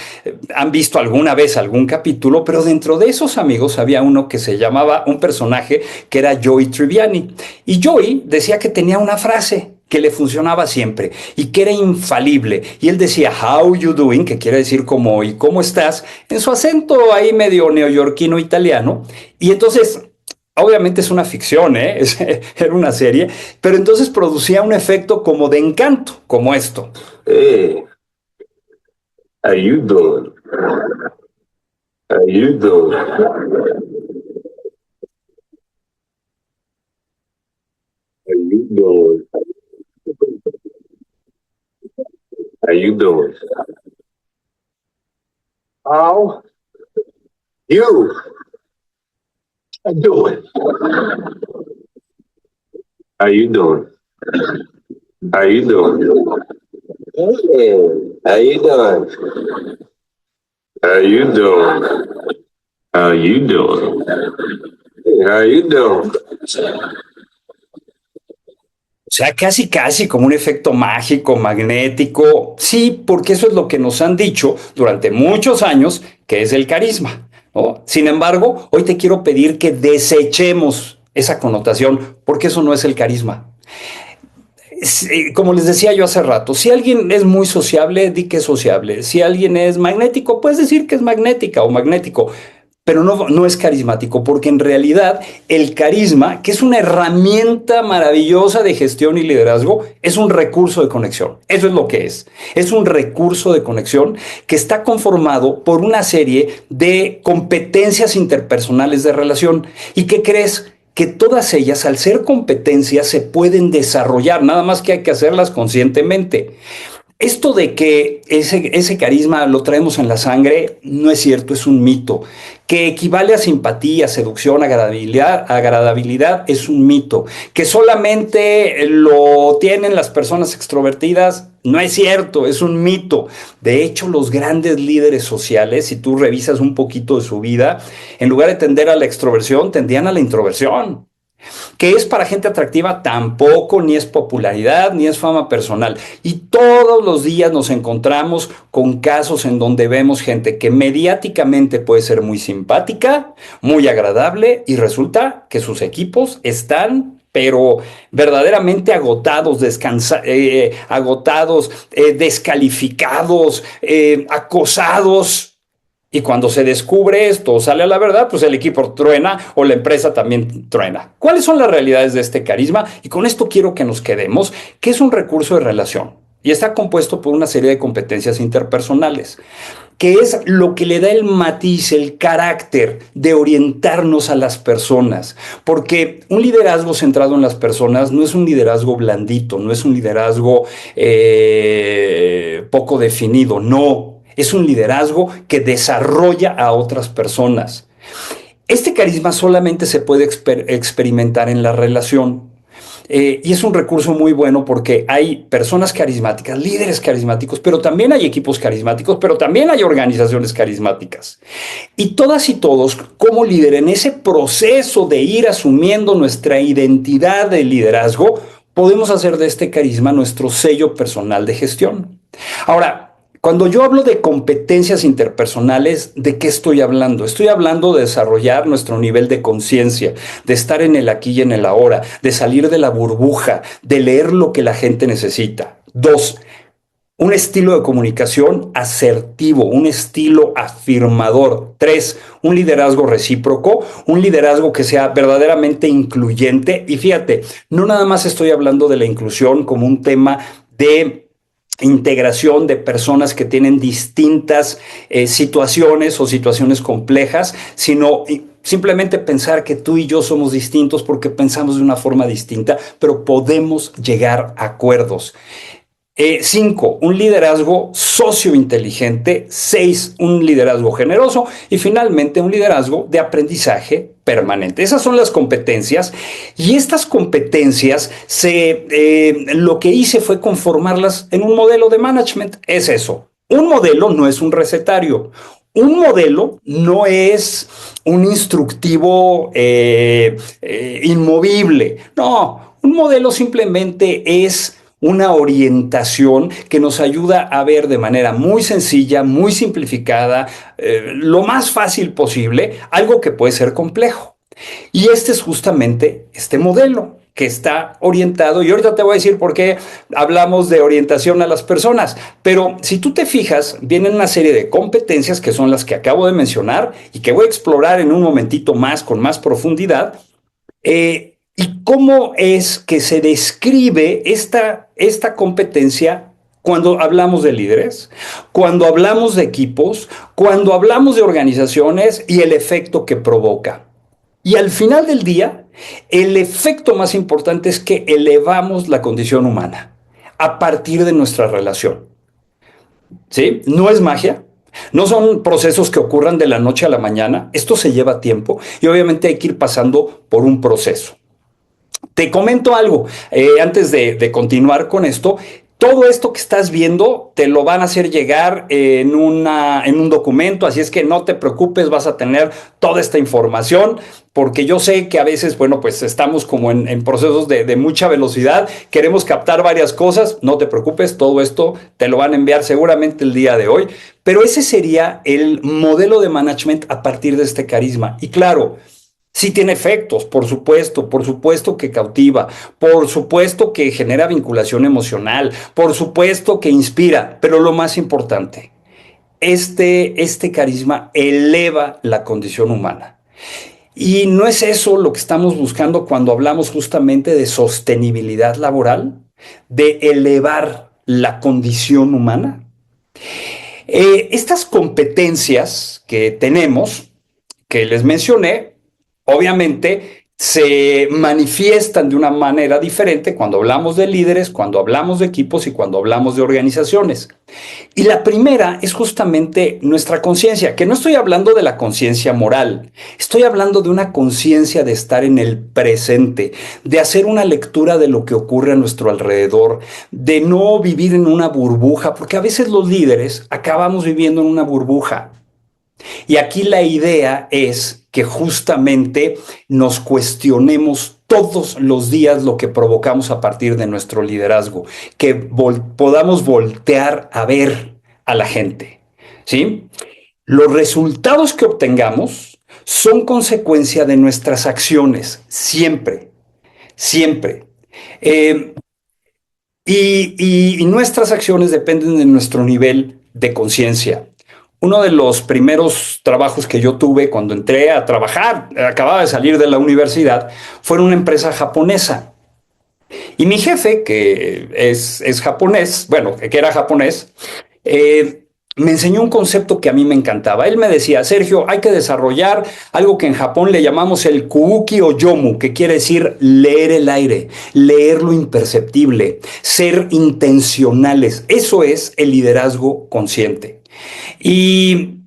han visto alguna vez algún capítulo, pero dentro de esos amigos había uno que se llamaba, un personaje que era Joey Tribbiani. Y Joey decía que tenía una frase que le funcionaba siempre y que era infalible. Y él decía, how you doing, que quiere decir cómo y cómo estás, en su acento ahí medio neoyorquino italiano. Y entonces, obviamente es una ficción, ¿eh? Era una serie, pero entonces producía un efecto como de encanto, como esto. Hey, how you doing? How you doing? How you doing? How you doing? How you doing? How you doing? How you doing? Hey, how you doing? How you doing? How you doing? Hey, how you doing? O sea, casi como un efecto mágico, magnético. Sí, porque eso es lo que nos han dicho durante muchos años, que es el carisma, ¿no? Sin embargo, hoy te quiero pedir que desechemos esa connotación, porque eso no es el carisma. Como les decía yo hace rato, si alguien es muy sociable, di que es sociable. Si alguien es magnético, puedes decir que es magnética o magnético, pero no es carismático, porque en realidad el carisma, que es una herramienta maravillosa de gestión y liderazgo, es un recurso de conexión. Eso es lo que es. Es un recurso de conexión que está conformado por una serie de competencias interpersonales de relación. ¿Y qué crees? Que todas ellas, al ser competencias, se pueden desarrollar, nada más que hay que hacerlas conscientemente. Esto de que ese carisma lo traemos en la sangre no es cierto, es un mito. Que equivale a simpatía, seducción, agradabilidad es un mito. Que solamente lo tienen las personas extrovertidas no es cierto, es un mito. De hecho, los grandes líderes sociales, si tú revisas un poquito de su vida, en lugar de tender a la extroversión, tendían a la introversión. ¿Que es para gente atractiva? Tampoco, ni es popularidad, ni es fama personal. Y todos los días nos encontramos con casos en donde vemos gente que mediáticamente puede ser muy simpática, muy agradable, y resulta que sus equipos están, pero verdaderamente agotados, descalificados, acosados. Y cuando se descubre esto o sale a la verdad, pues el equipo truena o la empresa también truena. ¿Cuáles son las realidades de este carisma? Y con esto quiero que nos quedemos, que es un recurso de relación y está compuesto por una serie de competencias interpersonales, que es lo que le da el matiz, el carácter de orientarnos a las personas. Porque un liderazgo centrado en las personas no es un liderazgo blandito, no es un liderazgo poco definido, no. Es un liderazgo que desarrolla a otras personas. Este carisma solamente se puede experimentar en la relación. Y es un recurso muy bueno porque hay personas carismáticas, líderes carismáticos, pero también hay equipos carismáticos, pero también hay organizaciones carismáticas. Y todas y todos, como líder, en ese proceso de ir asumiendo nuestra identidad de liderazgo, podemos hacer de este carisma nuestro sello personal de gestión. Ahora, cuando yo hablo de competencias interpersonales, ¿de qué estoy hablando? Estoy hablando de desarrollar nuestro nivel de conciencia, de estar en el aquí y en el ahora, de salir de la burbuja, de leer lo que la gente necesita. 2, un estilo de comunicación asertivo, un estilo afirmador. 3, un liderazgo recíproco, un liderazgo que sea verdaderamente incluyente. Y fíjate, no nada más estoy hablando de la inclusión como un tema de integración de personas que tienen distintas situaciones o situaciones complejas, sino simplemente pensar que tú y yo somos distintos porque pensamos de una forma distinta, pero podemos llegar a acuerdos. 5, un liderazgo sociointeligente. 6, un liderazgo generoso. Y finalmente, un liderazgo de aprendizaje permanente. Esas son las competencias. Y estas competencias, lo que hice fue conformarlas en un modelo de management. Es eso. Un modelo no es un recetario. Un modelo no es un instructivo inmovible. No, un modelo simplemente es una orientación que nos ayuda a ver de manera muy sencilla, muy simplificada, lo más fácil posible, algo que puede ser complejo. Y este es justamente este modelo que está orientado, y ahorita te voy a decir por qué hablamos de orientación a las personas, pero si tú te fijas, vienen una serie de competencias que son las que acabo de mencionar y que voy a explorar en un momentito más, con más profundidad. ¿Y cómo es que se describe esta competencia cuando hablamos de líderes, cuando hablamos de equipos, cuando hablamos de organizaciones y el efecto que provoca? Y al final del día, el efecto más importante es que elevamos la condición humana a partir de nuestra relación. ¿Sí? No es magia. No son procesos que ocurran de la noche a la mañana. Esto se lleva tiempo y obviamente hay que ir pasando por un proceso. Te comento algo, antes de continuar con esto. Todo esto que estás viendo te lo van a hacer llegar en un documento, así es que no te preocupes, vas a tener toda esta información, porque yo sé que a veces, bueno, pues estamos como en procesos de mucha velocidad, queremos captar varias cosas, no te preocupes, todo esto te lo van a enviar seguramente el día de hoy, pero ese sería el modelo de management a partir de este carisma. Y claro, sí tiene efectos, por supuesto que cautiva, por supuesto que genera vinculación emocional, por supuesto que inspira, pero lo más importante, este carisma eleva la condición humana. Y no es eso lo que estamos buscando cuando hablamos justamente de sostenibilidad laboral, de elevar la condición humana. Estas competencias que tenemos, que les mencioné, obviamente se manifiestan de una manera diferente cuando hablamos de líderes, cuando hablamos de equipos y cuando hablamos de organizaciones. Y la primera es justamente nuestra conciencia, que no estoy hablando de la conciencia moral, estoy hablando de una conciencia de estar en el presente, de hacer una lectura de lo que ocurre a nuestro alrededor, de no vivir en una burbuja, porque a veces los líderes acabamos viviendo en una burbuja. Y aquí la idea es que justamente nos cuestionemos todos los días lo que provocamos a partir de nuestro liderazgo, que podamos voltear a ver a la gente, ¿sí? Los resultados que obtengamos son consecuencia de nuestras acciones, siempre, siempre. Y nuestras acciones dependen de nuestro nivel de conciencia. Uno de los primeros trabajos que yo tuve cuando entré a trabajar, acababa de salir de la universidad, fue en una empresa japonesa. Y mi jefe, que es japonés, bueno, que era japonés, me enseñó un concepto que a mí me encantaba. Él me decía: Sergio, hay que desarrollar algo que en Japón le llamamos el kuuki o yomu, que quiere decir leer el aire, leer lo imperceptible, ser intencionales. Eso es el liderazgo consciente. Y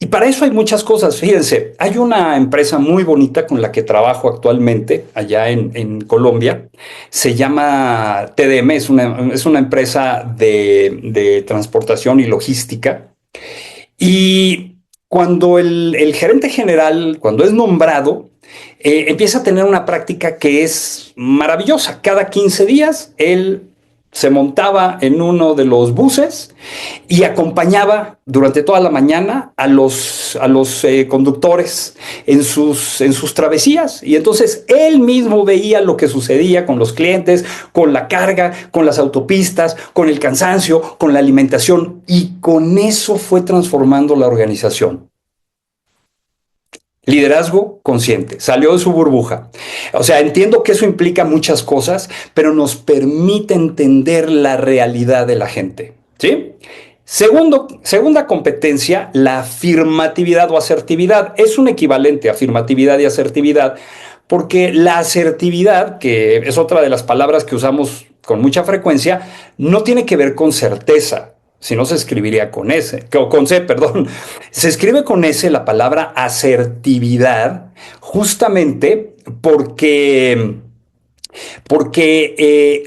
para eso hay muchas cosas. Fíjense, hay una empresa muy bonita con la que trabajo actualmente allá en Colombia. Se llama TDM, es una empresa de transportación y logística. Y cuando el gerente general, cuando es nombrado, empieza a tener una práctica que es maravillosa. Cada 15 días él se montaba en uno de los buses y acompañaba durante toda la mañana a los conductores en sus travesías. Y entonces él mismo veía lo que sucedía con los clientes, con la carga, con las autopistas, con el cansancio, con la alimentación. Y con eso fue transformando la organización. Liderazgo consciente, salió de su burbuja. O sea, entiendo que eso implica muchas cosas, pero nos permite entender la realidad de la gente, ¿sí? Segunda competencia, la afirmatividad o asertividad. Es un equivalente, afirmatividad y asertividad, porque la asertividad, que es otra de las palabras que usamos con mucha frecuencia, no tiene que ver con certeza. Si no, se escribiría con S, o con C, perdón. Se escribe con S la palabra asertividad, justamente porque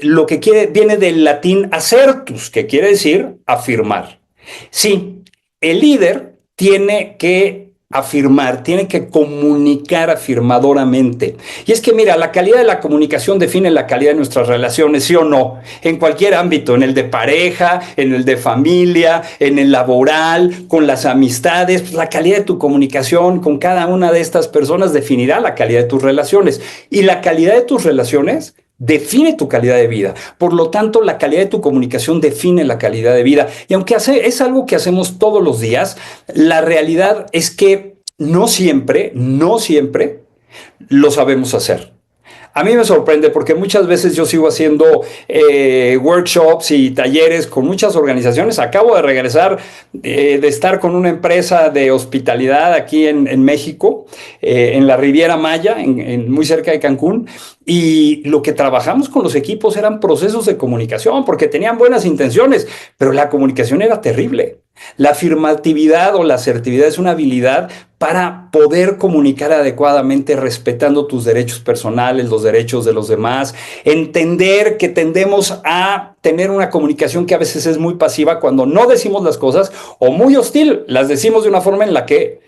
lo que viene del latín acertus, que quiere decir afirmar. Sí, el líder tiene que afirmar, tiene que comunicar afirmadoramente. Y es que mira, la calidad de la comunicación define la calidad de nuestras relaciones, ¿sí o no? En cualquier ámbito, en el de pareja, en el de familia, en el laboral, con las amistades, pues la calidad de tu comunicación con cada una de estas personas definirá la calidad de tus relaciones. Y la calidad de tus relaciones define tu calidad de vida. Por lo tanto, la calidad de tu comunicación define la calidad de vida. Y aunque es algo que hacemos todos los días, la realidad es que no siempre lo sabemos hacer. A mí me sorprende porque muchas veces yo sigo haciendo workshops y talleres con muchas organizaciones. Acabo de regresar de estar con una empresa de hospitalidad aquí en México, en la Riviera Maya, muy cerca de Cancún. Y lo que trabajamos con los equipos eran procesos de comunicación porque tenían buenas intenciones, pero la comunicación era terrible. La afirmatividad o la asertividad es una habilidad para poder comunicar adecuadamente respetando tus derechos personales, los derechos de los demás, entender que tendemos a tener una comunicación que a veces es muy pasiva cuando no decimos las cosas o muy hostil, las decimos de una forma en la que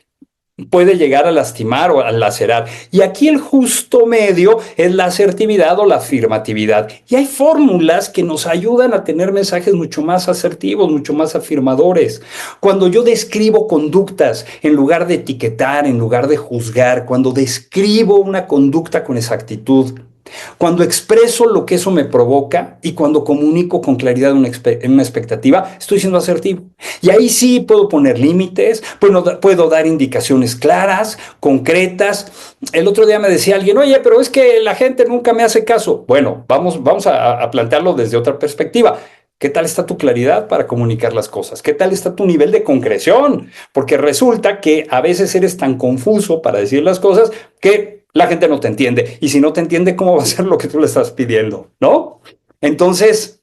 puede llegar a lastimar o a lacerar. Y aquí el justo medio es la asertividad o la afirmatividad. Y hay fórmulas que nos ayudan a tener mensajes mucho más asertivos, mucho más afirmadores. Cuando yo describo conductas, en lugar de etiquetar, en lugar de juzgar, cuando describo una conducta con exactitud, cuando expreso lo que eso me provoca y cuando comunico con claridad una expectativa, estoy siendo asertivo. Y ahí sí puedo poner límites, puedo dar indicaciones claras, concretas. El otro día me decía alguien, oye, pero es que la gente nunca me hace caso. Bueno, vamos a plantearlo desde otra perspectiva. ¿Qué tal está tu claridad para comunicar las cosas? ¿Qué tal está tu nivel de concreción? Porque resulta que a veces eres tan confuso para decir las cosas que la gente no te entiende. Y si no te entiende, ¿cómo va a ser lo que tú le estás pidiendo? ¿No? Entonces,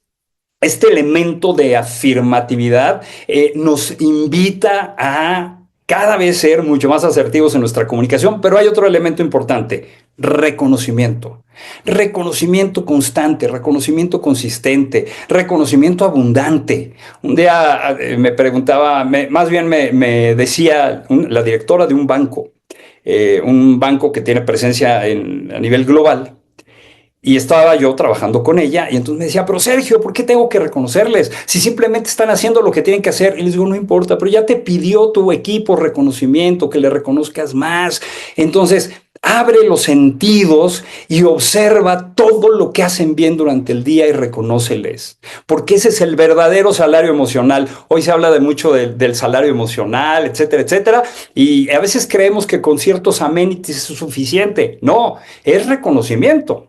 este elemento de afirmatividad nos invita a cada vez ser mucho más asertivos en nuestra comunicación, pero hay otro elemento importante, reconocimiento. Reconocimiento constante, reconocimiento consistente, reconocimiento abundante. Un día me preguntaba, más bien me decía la directora de un banco que tiene presencia a nivel global, y estaba yo trabajando con ella y entonces me decía, pero Sergio, ¿por qué tengo que reconocerles? Si simplemente están haciendo lo que tienen que hacer. Y les digo, no importa, pero ya te pidió tu equipo reconocimiento, que le reconozcas más. Entonces, abre los sentidos y observa todo lo que hacen bien durante el día y reconóceles. Porque ese es el verdadero salario emocional. Hoy se habla mucho del salario emocional, etcétera, etcétera. Y a veces creemos que con ciertos amenities es suficiente. No, es reconocimiento.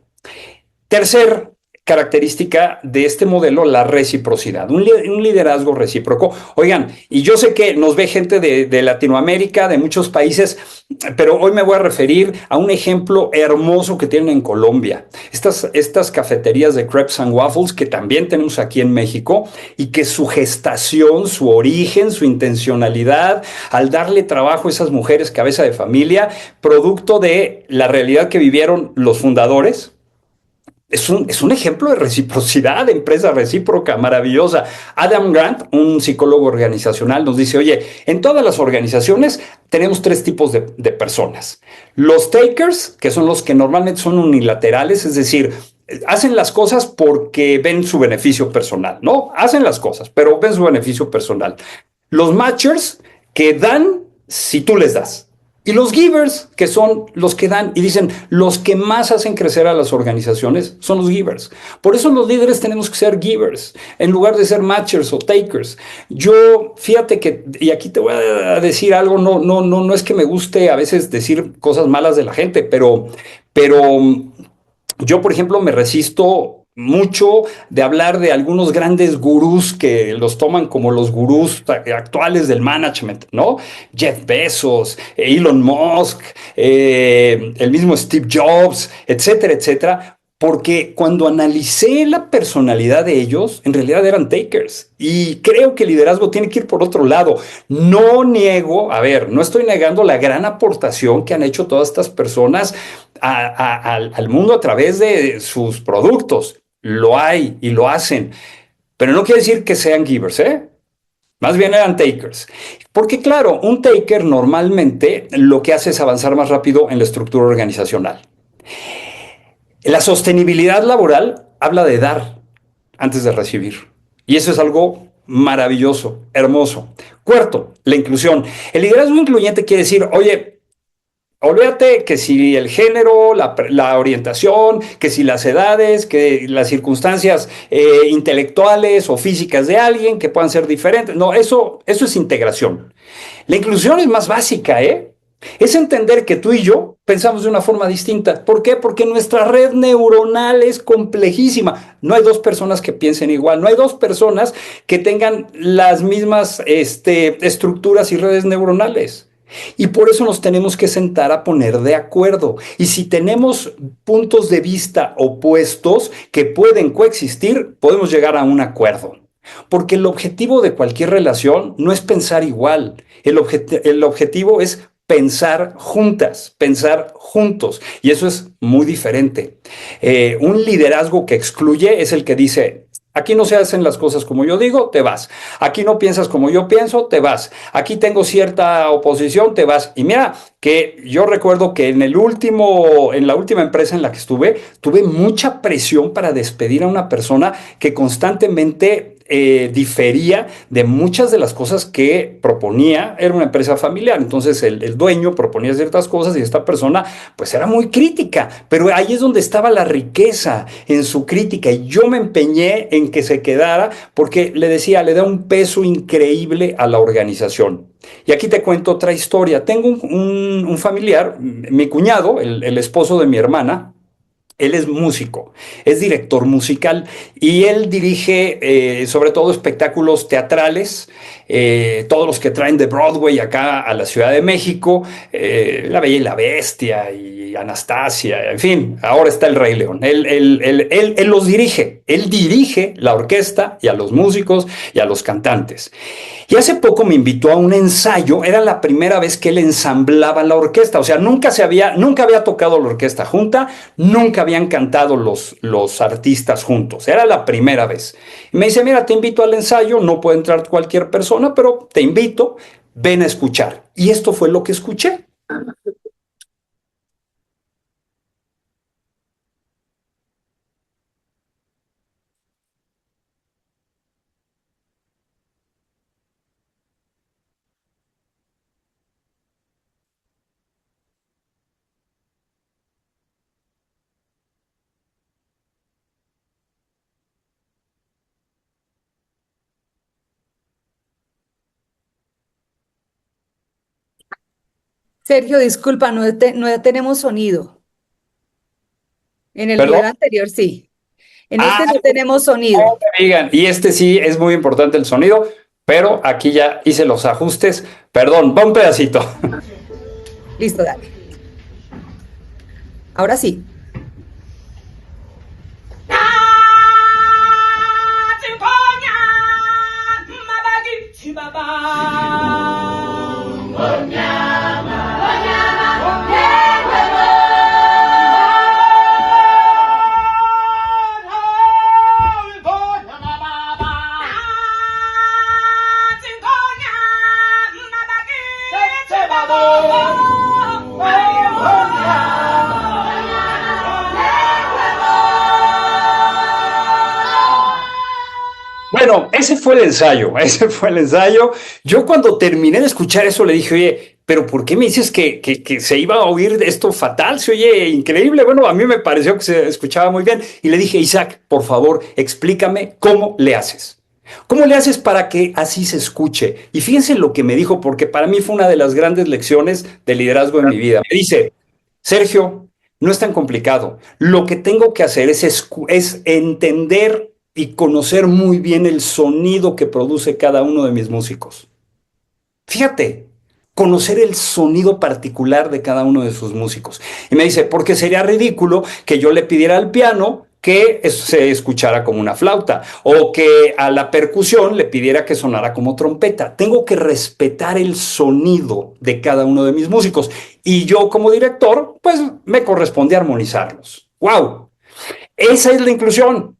Tercer característica de este modelo, la reciprocidad, un liderazgo recíproco. Oigan, y yo sé que nos ve gente de Latinoamérica, de muchos países, pero hoy me voy a referir a un ejemplo hermoso que tienen en Colombia. Estas cafeterías de crepes and waffles que también tenemos aquí en México y que su gestación, su origen, su intencionalidad, al darle trabajo a esas mujeres cabeza de familia, producto de la realidad que vivieron los fundadores, es un ejemplo de reciprocidad, de empresa recíproca, maravillosa. Adam Grant, un psicólogo organizacional, nos dice, oye, en todas las organizaciones tenemos tres tipos de personas. Los takers, que son los que normalmente son unilaterales, es decir, hacen las cosas porque ven su beneficio personal, ¿no? Hacen las cosas, pero ven su beneficio personal. Los matchers, que dan si tú les das. Y los givers, que son los que dan, y dicen, los que más hacen crecer a las organizaciones son los givers. Por eso los líderes tenemos que ser givers, en lugar de ser matchers o takers. Yo, fíjate que, y aquí te voy a decir algo, no es que me guste a veces decir cosas malas de la gente, pero yo, por ejemplo, me resisto mucho de hablar de algunos grandes gurús que los toman como los gurús actuales del management, ¿no? Jeff Bezos, Elon Musk, el mismo Steve Jobs, etcétera, etcétera. Porque cuando analicé la personalidad de ellos, en realidad eran takers. Y creo que el liderazgo tiene que ir por otro lado. No niego, a ver, no estoy negando la gran aportación que han hecho todas estas personas al mundo a través de sus productos. Lo hay y lo hacen. Pero no quiere decir que sean givers, ¿eh? Más bien eran takers. Porque claro, un taker normalmente lo que hace es avanzar más rápido en la estructura organizacional. La sostenibilidad laboral habla de dar antes de recibir. Y eso es algo maravilloso, hermoso. Cuarto, la inclusión. El liderazgo incluyente quiere decir, oye, olvídate que si el género, la orientación, que si las edades, que las circunstancias intelectuales o físicas de alguien que puedan ser diferentes. No, eso es integración. La inclusión es más básica, ¿eh? Es entender que tú y yo pensamos de una forma distinta. ¿Por qué? Porque nuestra red neuronal es complejísima. No hay dos personas que piensen igual, no hay dos personas que tengan las mismas estructuras y redes neuronales. Y por eso nos tenemos que sentar a poner de acuerdo. Y si tenemos puntos de vista opuestos que pueden coexistir, podemos llegar a un acuerdo. Porque el objetivo de cualquier relación no es pensar igual. El objetivo es pensar juntas, pensar juntos. Y eso es muy diferente. Un liderazgo que excluye es el que dice, aquí no se hacen las cosas como yo digo, te vas. Aquí no piensas como yo pienso, te vas. Aquí tengo cierta oposición, te vas. Y mira que yo recuerdo que en la última empresa en la que estuve, tuve mucha presión para despedir a una persona que constantemente difería de muchas de las cosas que proponía. Era una empresa familiar, entonces el dueño proponía ciertas cosas y esta persona pues era muy crítica, pero ahí es donde estaba la riqueza en su crítica y yo me empeñé en que se quedara porque le decía, le da un peso increíble a la organización. Y aquí te cuento otra historia. Tengo un familiar, mi cuñado, el esposo de mi hermana. Él es músico, es director musical y él dirige sobre todo espectáculos teatrales, todos los que traen de Broadway acá a la Ciudad de México, La Bella y la Bestia y Anastasia, en fin, ahora está el Rey León. Él los dirige, él dirige la orquesta y a los músicos y a los cantantes. Y hace poco me invitó a un ensayo, era la primera vez que él ensamblaba la orquesta, o sea, nunca había tocado la orquesta junta, nunca habían cantado los artistas juntos, era la primera vez. Y me dice, mira, te invito al ensayo, no puede entrar cualquier persona, pero te invito, ven a escuchar. Y esto fue lo que escuché. Sergio, disculpa, no tenemos sonido. En el ¿Perdón? video anterior sí. En Ah, este no tenemos sonido. no me digan. Y este sí es muy importante el sonido, pero aquí ya hice los ajustes. Perdón, va un pedacito. Listo, dale. Ahora sí. Bueno, ese fue el ensayo, ese fue el ensayo. Yo cuando terminé de escuchar eso le dije, oye, pero ¿por qué me dices que se iba a oír esto fatal? Se oye increíble. Bueno, a mí me pareció que se escuchaba muy bien. Y le dije, Isaac, por favor, explícame cómo le haces. ¿Cómo le haces para que así se escuche? Y fíjense lo que me dijo, porque para mí fue una de las grandes lecciones de liderazgo en mi vida. Me dice, Sergio, no es tan complicado. Lo que tengo que hacer es entender y conocer muy bien el sonido que produce cada uno de mis músicos. Fíjate, conocer el sonido particular de cada uno de sus músicos. Y me dice, porque sería ridículo que yo le pidiera al piano que se escuchara como una flauta o que a la percusión le pidiera que sonara como trompeta. Tengo que respetar el sonido de cada uno de mis músicos y yo como director, pues me corresponde armonizarlos. ¡Wow! Esa es la inclusión,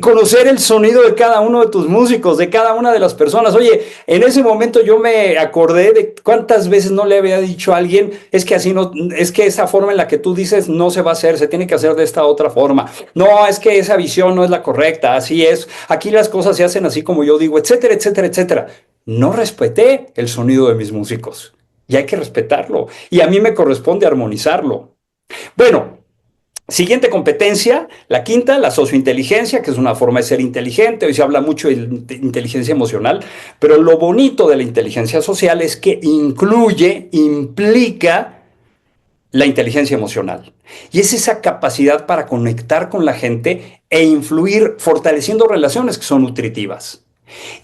conocer el sonido de cada uno de tus músicos, de cada una de las personas. Oye, en ese momento yo me acordé de cuántas veces no le había dicho a alguien, es que así no, es que esa forma en la que tú dices no se va a hacer, se tiene que hacer de esta otra forma. No, es que esa visión no es la correcta, así es. Aquí las cosas se hacen así como yo digo, etcétera, etcétera, etcétera. No respeté el sonido de mis músicos y hay que respetarlo. Y a mí me corresponde armonizarlo. Bueno. Siguiente competencia, la quinta, la sociointeligencia, que es una forma de ser inteligente. Hoy se habla mucho de inteligencia emocional, pero lo bonito de la inteligencia social es que implica la inteligencia emocional. Y es esa capacidad para conectar con la gente e influir fortaleciendo relaciones que son nutritivas.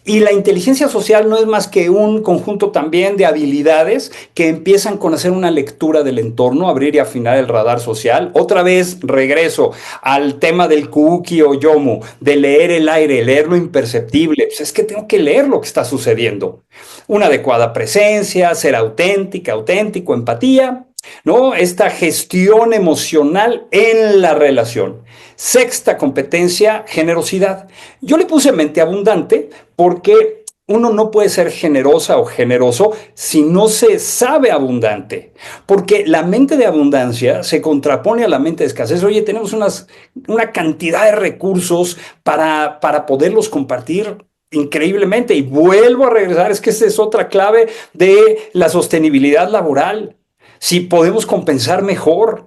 Y la inteligencia social no es más que un conjunto también de habilidades que empiezan con hacer una lectura del entorno, abrir y afinar el radar social. Otra vez regreso al tema del Kuuki o Yomo, de leer el aire, leer lo imperceptible. Pues es que tengo que leer lo que está sucediendo. Una adecuada presencia, ser auténtica, auténtico, empatía, ¿no? Esta gestión emocional en la relación. Sexta competencia, generosidad. Yo le puse mente abundante porque uno no puede ser generosa o generoso si no se sabe abundante, porque la mente de abundancia se contrapone a la mente de escasez. Oye, tenemos una cantidad de recursos para poderlos compartir increíblemente y vuelvo a regresar, es que esa es otra clave de la sostenibilidad laboral. Si podemos compensar mejor,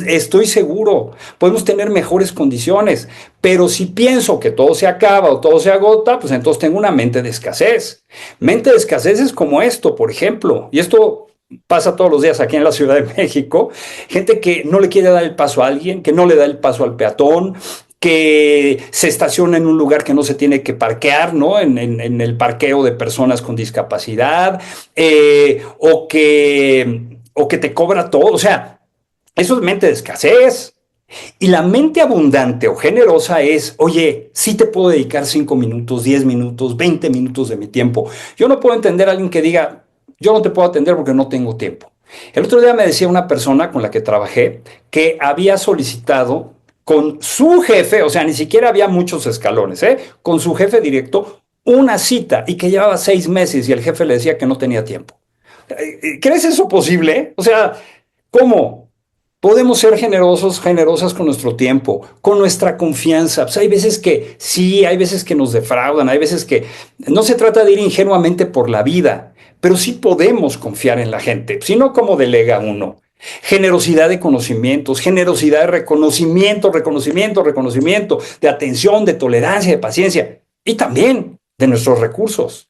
estoy seguro, podemos tener mejores condiciones, pero si pienso que todo se acaba o todo se agota, pues entonces tengo una mente de escasez. Mente de escasez es como esto, por ejemplo, y esto pasa todos los días aquí en la Ciudad de México, gente que no le quiere dar el paso a alguien, que no le da el paso al peatón, que se estaciona en un lugar que no se tiene que parquear, ¿no? En el parqueo de personas con discapacidad, o que te cobra todo, o sea, eso es mente de escasez. Y la mente abundante o generosa es, oye, sí te puedo dedicar 5 minutos, 10 minutos, 20 minutos de mi tiempo. Yo no puedo entender a alguien que diga, yo no te puedo atender porque no tengo tiempo. El otro día me decía una persona con la que trabajé que había solicitado con su jefe, o sea, ni siquiera había muchos escalones, con su jefe directo, una cita y que llevaba 6 meses y el jefe le decía que no tenía tiempo. ¿Crees eso posible? O sea, ¿cómo? Podemos ser generosos, generosas con nuestro tiempo, con nuestra confianza. Pues hay veces que sí, hay veces que nos defraudan, hay veces que no se trata de ir ingenuamente por la vida, pero sí podemos confiar en la gente, si no, ¿cómo delega uno? Generosidad de conocimientos, generosidad de reconocimiento, de atención, de tolerancia, de paciencia y también de nuestros recursos.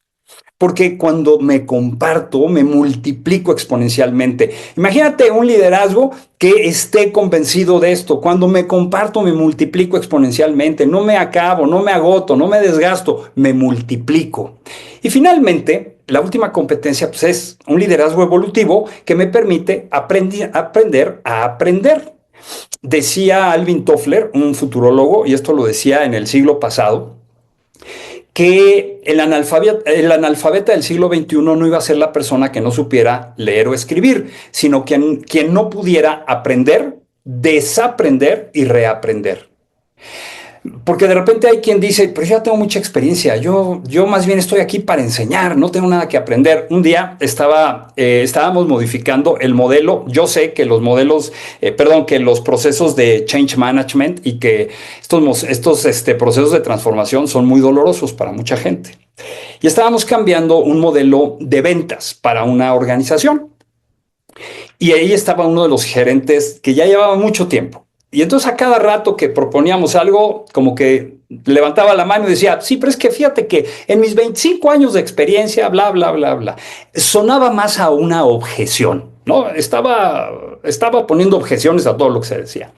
Porque cuando me comparto, me multiplico exponencialmente. Imagínate un liderazgo que esté convencido de esto. Cuando me comparto, me multiplico exponencialmente. No me acabo, no me agoto, no me desgasto, me multiplico. Y finalmente, la última competencia pues, es un liderazgo evolutivo que me permite aprender a aprender. Decía Alvin Toffler, un futurólogo, y esto lo decía en el siglo pasado, que el analfabeta del siglo XXI no iba a ser la persona que no supiera leer o escribir, sino quien no pudiera aprender, desaprender y reaprender. Porque de repente hay quien dice, pero yo ya tengo mucha experiencia, yo más bien estoy aquí para enseñar, no tengo nada que aprender. Un día estábamos modificando el modelo. Yo sé que los modelos, que los procesos de change management y que estos procesos de transformación son muy dolorosos para mucha gente. Y estábamos cambiando un modelo de ventas para una organización. Y ahí estaba uno de los gerentes que ya llevaba mucho tiempo. Y entonces a cada rato que proponíamos algo, como que levantaba la mano y decía, sí, pero es que fíjate que en mis 25 años de experiencia, bla, bla, bla, bla, sonaba más a una objeción, ¿no? Estaba poniendo objeciones a todo lo que se decía.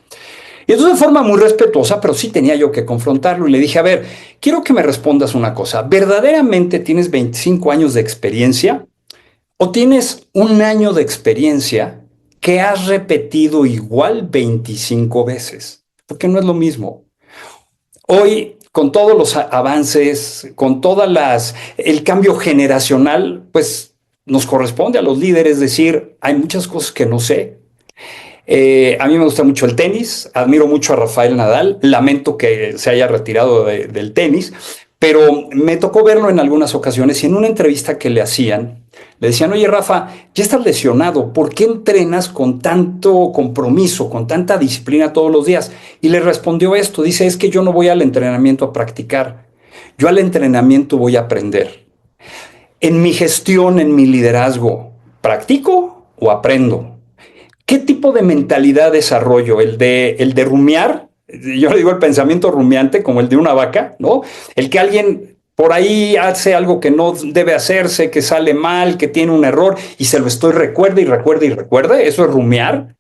Y entonces de forma muy respetuosa, pero sí tenía yo que confrontarlo y le dije, a ver, quiero que me respondas una cosa, ¿verdaderamente tienes 25 años de experiencia? ¿O tienes un año de experiencia que has repetido igual 25 veces? Porque no es lo mismo. Hoy, con todos los avances, con el cambio generacional, pues nos corresponde a los líderes decir, hay muchas cosas que no sé. A mí me gusta mucho el tenis, admiro mucho a Rafael Nadal, lamento que se haya retirado del tenis, pero me tocó verlo en algunas ocasiones y en una entrevista que le hacían, le decían, oye Rafa, ya estás lesionado, ¿por qué entrenas con tanto compromiso, con tanta disciplina todos los días? Y le respondió esto, dice, es que yo no voy al entrenamiento a practicar, yo al entrenamiento voy a aprender. En mi gestión, en mi liderazgo, ¿practico o aprendo? ¿Qué tipo de mentalidad desarrollo? ¿El de rumiar? Yo le digo el pensamiento rumiante, como el de una vaca, ¿no? El que alguien por ahí hace algo que no debe hacerse, que sale mal, que tiene un error y se lo estoy recuerde y recuerde y recuerde. ¿Eso es rumiar?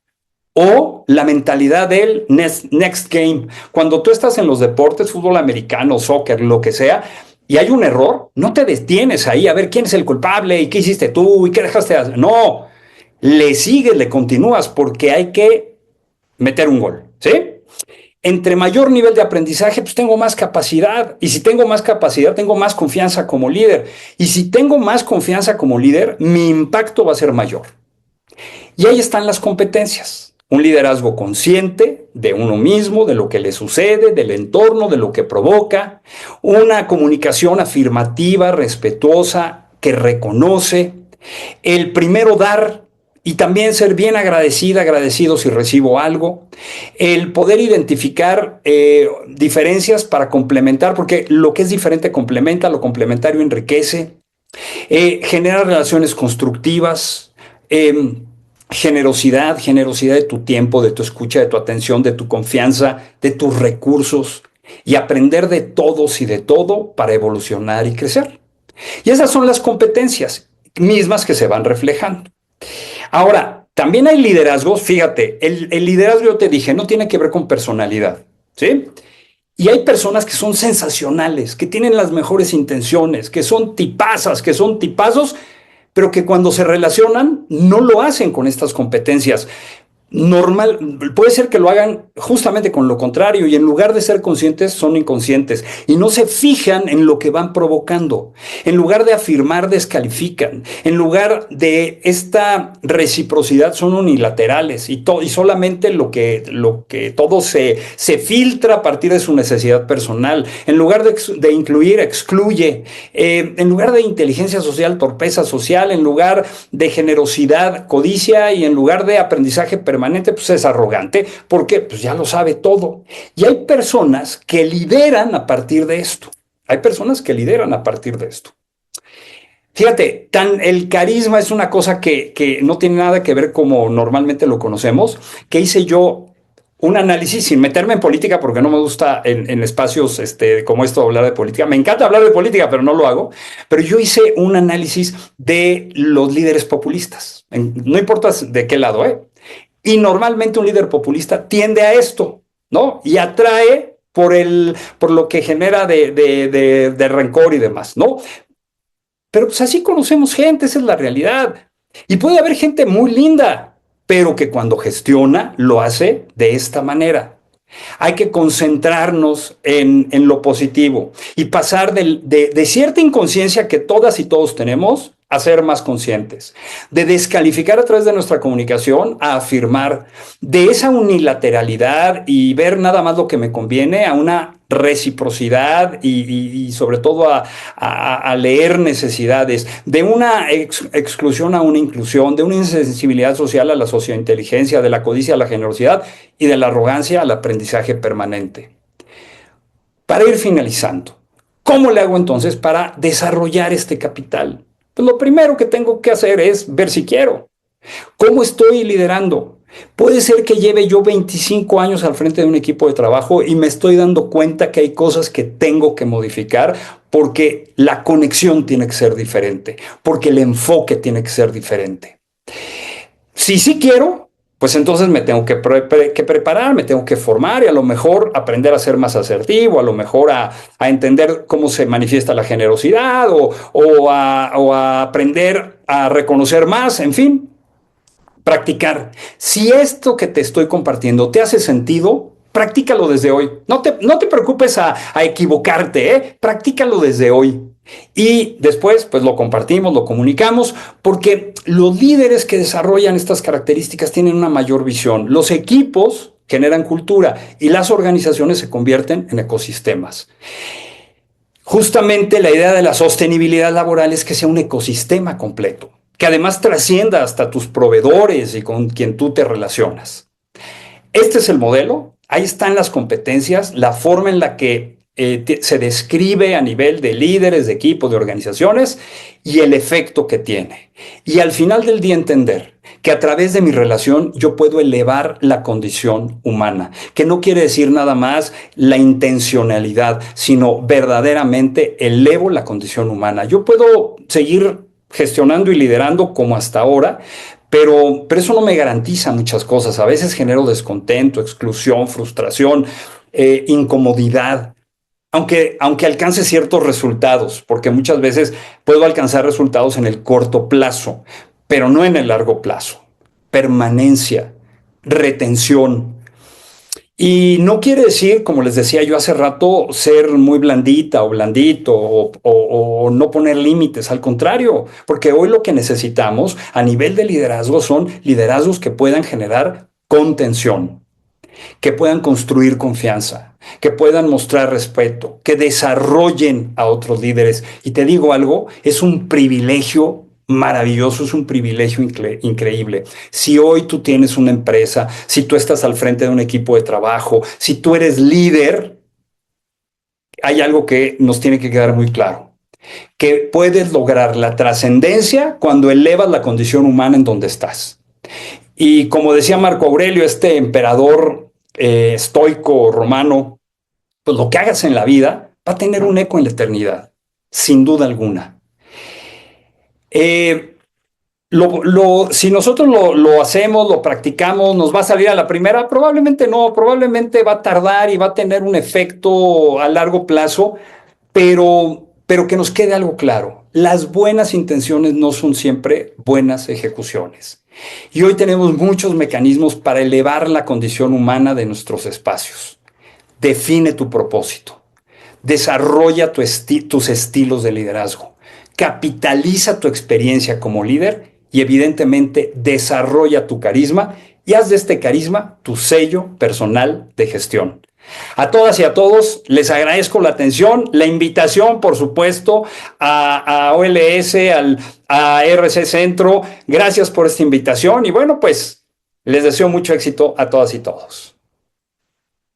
O la mentalidad del next game. Cuando tú estás en los deportes, fútbol americano, soccer, lo que sea, y hay un error, no te detienes ahí a ver quién es el culpable y qué hiciste tú y qué dejaste de hacer. No, le sigues, le continúas porque hay que meter un gol, ¿sí? Entre mayor nivel de aprendizaje, pues tengo más capacidad. Y si tengo más capacidad, tengo más confianza como líder. Y si tengo más confianza como líder, mi impacto va a ser mayor. Y ahí están las competencias. Un liderazgo consciente de uno mismo, de lo que le sucede, del entorno, de lo que provoca. Una comunicación afirmativa, respetuosa, que reconoce. El primero dar y también ser bien agradecido si recibo algo. El poder identificar diferencias para complementar, porque lo que es diferente complementa, lo complementario enriquece. Generar relaciones constructivas. Generosidad de tu tiempo, de tu escucha, de tu atención, de tu confianza, de tus recursos y aprender de todos y de todo para evolucionar y crecer. Y esas son las competencias mismas que se van reflejando. Ahora, también hay liderazgos, fíjate, el liderazgo, yo te dije, no tiene que ver con personalidad, ¿sí? Y hay personas que son sensacionales, que tienen las mejores intenciones, que son tipazas, que son tipazos, pero que cuando se relacionan no lo hacen con estas competencias. Normal, puede ser que lo hagan justamente con lo contrario y en lugar de ser conscientes son inconscientes y no se fijan en lo que van provocando. En lugar de afirmar, descalifican. En lugar de esta reciprocidad son unilaterales y solamente lo que todo se filtra a partir de su necesidad personal. En lugar de incluir, excluye. En lugar de inteligencia social, torpeza social. En lugar de generosidad, codicia y en lugar de aprendizaje permanente, pues es arrogante porque pues ya lo sabe todo. Y hay personas que lideran a partir de esto. Fíjate, el carisma es una cosa que no tiene nada que ver como normalmente lo conocemos, que hice yo un análisis sin meterme en política porque no me gusta en espacios como esto hablar de política. Me encanta hablar de política, pero no lo hago. Pero yo hice un análisis de los líderes populistas. No importa de qué lado, ¿eh? Y normalmente un líder populista tiende a esto, ¿no? Y atrae por lo que genera de rencor y demás, ¿no? Pero pues así conocemos gente, esa es la realidad. Y puede haber gente muy linda, pero que cuando gestiona lo hace de esta manera. Hay que concentrarnos en lo positivo y pasar de cierta inconsciencia que todas y todos tenemos a ser más conscientes, de descalificar a través de nuestra comunicación a afirmar, de esa unilateralidad y ver nada más lo que me conviene a una reciprocidad y sobre todo a leer necesidades, de una exclusión a una inclusión, de una insensibilidad social a la sociointeligencia, de la codicia a la generosidad y de la arrogancia al aprendizaje permanente. Para ir finalizando, ¿cómo le hago entonces para desarrollar este capital? Pues lo primero que tengo que hacer es ver si quiero. ¿Cómo estoy liderando? Puede ser que lleve yo 25 años al frente de un equipo de trabajo y me estoy dando cuenta que hay cosas que tengo que modificar porque la conexión tiene que ser diferente, porque el enfoque tiene que ser diferente. Si sí quiero, pues entonces me tengo que preparar, me tengo que formar y a lo mejor aprender a ser más asertivo, a lo mejor a entender cómo se manifiesta la generosidad o a aprender a reconocer más, en fin, practicar. Si esto que te estoy compartiendo te hace sentido, practícalo desde hoy. No te preocupes a equivocarte, ¿eh? Practícalo desde hoy. Y después, pues lo compartimos, lo comunicamos, porque los líderes que desarrollan estas características tienen una mayor visión. Los equipos generan cultura y las organizaciones se convierten en ecosistemas. Justamente la idea de la sostenibilidad laboral es que sea un ecosistema completo, que además trascienda hasta tus proveedores y con quien tú te relacionas. Este es el modelo, ahí están las competencias, la forma en la que se describe a nivel de líderes, de equipos, de organizaciones y el efecto que tiene. Y al final del día entender que a través de mi relación yo puedo elevar la condición humana, que no quiere decir nada más la intencionalidad, sino verdaderamente elevo la condición humana. Yo puedo seguir gestionando y liderando como hasta ahora, pero eso no me garantiza muchas cosas. A veces genero descontento, exclusión, frustración, incomodidad. Aunque alcance ciertos resultados, porque muchas veces puedo alcanzar resultados en el corto plazo, pero no en el largo plazo. Permanencia, retención. Y no quiere decir, como les decía yo hace rato, ser muy blandita o blandito o no poner límites. Al contrario, porque hoy lo que necesitamos a nivel de liderazgo son liderazgos que puedan generar contención, que puedan construir confianza, que puedan mostrar respeto, que desarrollen a otros líderes. Y te digo algo, es un privilegio maravilloso, es un privilegio increíble. Si hoy tú tienes una empresa, si tú estás al frente de un equipo de trabajo, si tú eres líder, hay algo que nos tiene que quedar muy claro, que puedes lograr la trascendencia cuando elevas la condición humana en donde estás. Y como decía Marco Aurelio, este emperador estoico romano, pues lo que hagas en la vida va a tener un eco en la eternidad, sin duda alguna. Si nosotros lo hacemos, lo practicamos, ¿nos va a salir a la primera? Probablemente no, probablemente va a tardar y va a tener un efecto a largo plazo, pero que nos quede algo claro. Las buenas intenciones no son siempre buenas ejecuciones. Y hoy tenemos muchos mecanismos para elevar la condición humana de nuestros espacios. Define tu propósito. Desarrolla tus estilos de liderazgo. Capitaliza tu experiencia como líder y evidentemente desarrolla tu carisma y haz de este carisma tu sello personal de gestión. A todas y a todos les agradezco la atención, la invitación, por supuesto, a OLS, a RC Centro. Gracias por esta invitación y bueno, pues les deseo mucho éxito a todas y todos.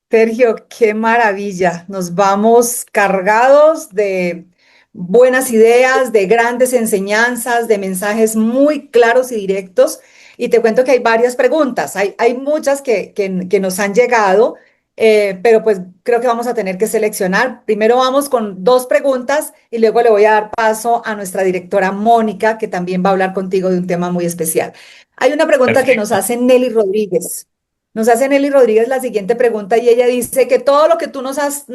Sergio, qué maravilla. Nos vamos cargados de buenas ideas, de grandes enseñanzas, de mensajes muy claros y directos. Y te cuento que hay varias preguntas. Hay muchas que nos han llegado, pero pues creo que vamos a tener que seleccionar. Primero vamos con dos preguntas y luego le voy a dar paso a nuestra directora Mónica, que también va a hablar contigo de un tema muy especial. Hay una pregunta que nos hace Nelly Rodríguez. Nos hace Nelly Rodríguez la siguiente pregunta y ella dice que todo lo que tú nos has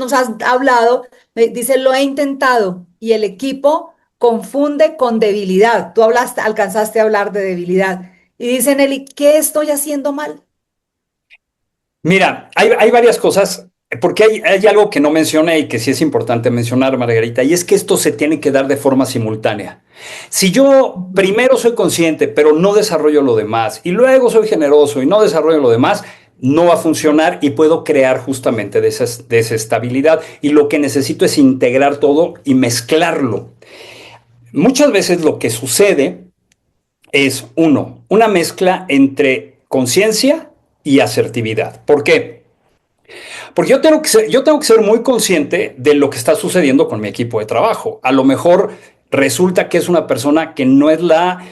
hablado, dice, lo he intentado y el equipo confunde con debilidad. Tú alcanzaste a hablar de debilidad. Y dice Nelly, ¿qué estoy haciendo mal? Mira, hay varias cosas. Porque hay algo que no mencioné y que sí es importante mencionar, Margarita, y es que esto se tiene que dar de forma simultánea. Si yo primero soy consciente, pero no desarrollo lo demás, y luego soy generoso y no desarrollo lo demás, no va a funcionar y puedo crear justamente desestabilidad. Y lo que necesito es integrar todo y mezclarlo. Muchas veces lo que sucede es, uno, una mezcla entre conciencia y asertividad. ¿Por qué? Porque yo tengo que ser muy consciente de lo que está sucediendo con mi equipo de trabajo. A lo mejor resulta que es una persona que no es la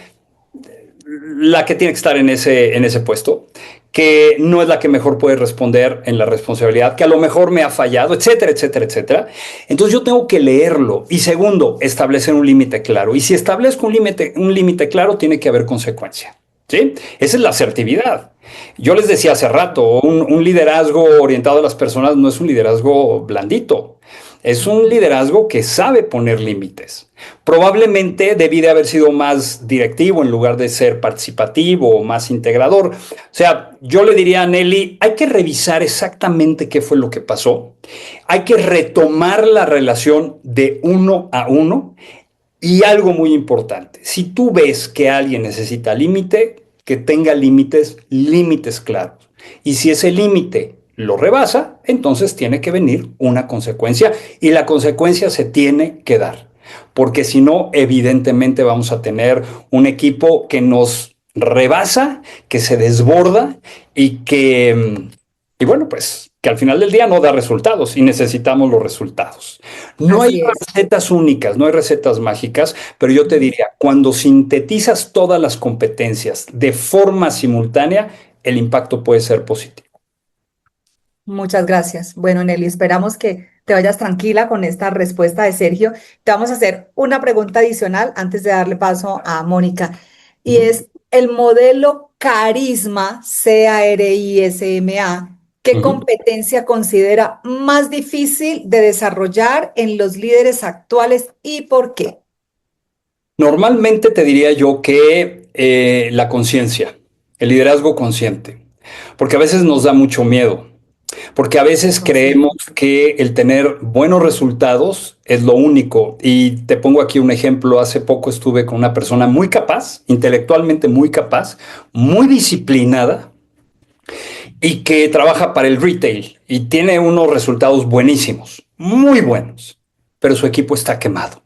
que tiene que estar en ese puesto, que no es la que mejor puede responder en la responsabilidad, que a lo mejor me ha fallado, etcétera, etcétera, etcétera. Entonces yo tengo que leerlo. Y segundo, establecer un límite claro. Y si establezco un límite claro, tiene que haber consecuencia. ¿Sí? Esa es la asertividad. Yo les decía hace rato, un liderazgo orientado a las personas no es un liderazgo blandito. Es un liderazgo que sabe poner límites. Probablemente debí de haber sido más directivo en lugar de ser participativo o más integrador. O sea, yo le diría a Nelly, hay que revisar exactamente qué fue lo que pasó. Hay que retomar la relación de uno a uno. Y algo muy importante, si tú ves que alguien necesita límite, que tenga límites claros. Y si ese límite lo rebasa, entonces tiene que venir una consecuencia y la consecuencia se tiene que dar. Porque si no, evidentemente vamos a tener un equipo que nos rebasa, que se desborda y bueno, pues que al final del día no da resultados y necesitamos los resultados. No hay Así es. recetas únicas, no hay recetas mágicas, pero yo te diría, cuando sintetizas todas las competencias de forma simultánea, el impacto puede ser positivo. Muchas gracias. Bueno, Nelly, esperamos que te vayas tranquila con esta respuesta de Sergio. Te vamos a hacer una pregunta adicional antes de darle paso a Mónica. Y es el modelo Carisma, CARISMA, ¿qué Ujú. competencia considera más difícil de desarrollar en los líderes actuales y por qué? Normalmente te diría yo que la conciencia, el liderazgo consciente, porque a veces nos da mucho miedo. Porque a veces Consciente. creemos que el tener buenos resultados es lo único. Y te pongo aquí un ejemplo. Hace poco estuve con una persona muy capaz, intelectualmente muy capaz, muy disciplinada y que trabaja para el retail y tiene unos resultados buenísimos, muy buenos, pero su equipo está quemado.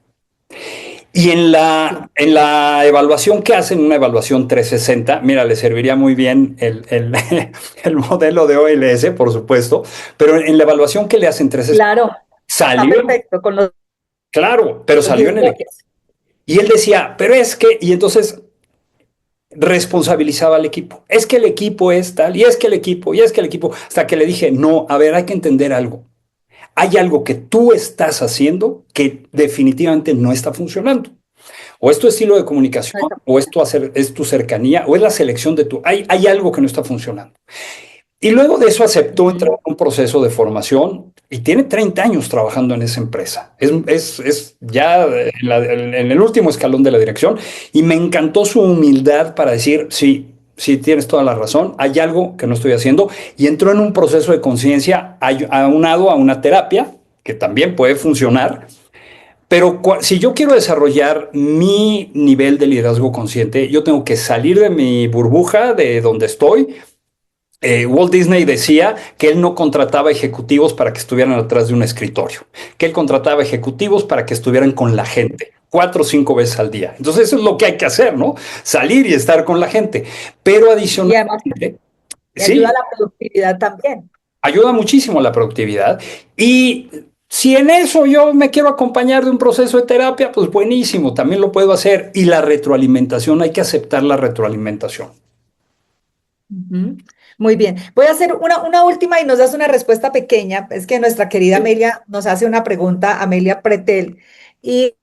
Y en Sí. la evaluación que hacen, una evaluación 360, mira, le serviría muy bien el modelo de OLS, por supuesto, pero en la evaluación que le hacen 360, Claro, está salió, perfecto con los claro, pero salió 10 en el equipo. bloques. Y él decía, pero es que, y entonces responsabilizaba al equipo. Es que el equipo es tal, y es que el equipo, y es que el equipo, hasta que le dije, no, a ver, hay que entender algo. Hay algo que tú estás haciendo que definitivamente no está funcionando. O es tu estilo de No comunicación, está o es tu cercanía, o es la selección de tu... Hay algo que no está funcionando. Y luego de eso aceptó entrar funcionando. en un proceso de formación y tiene 30 años trabajando en esa empresa. Es ya en el último escalón de la dirección y me encantó su humildad para decir, sí, sí, tienes toda la razón, hay algo que no estoy haciendo y entró en un proceso de conciencia aunado a una terapia que también puede funcionar, pero si yo quiero desarrollar mi nivel de liderazgo consciente, yo tengo que salir de mi burbuja, de donde estoy. Walt Disney decía que él no contrataba ejecutivos para que estuvieran atrás de un escritorio, que él contrataba ejecutivos para que estuvieran con la gente 4 o 5 veces al día. Entonces eso es lo que hay que hacer, ¿no? Salir y estar con la gente. Pero Y además adicionalmente, te ayuda a sí, la productividad también. ayuda muchísimo a la productividad. Y si en eso yo me quiero acompañar de un proceso de terapia, pues buenísimo, también lo puedo hacer. Y la retroalimentación, hay que aceptar la retroalimentación. Ujú. Muy bien. Voy a hacer una última y nos das una respuesta pequeña. Es que nuestra querida Amelia nos hace una pregunta, Amelia Pretel, y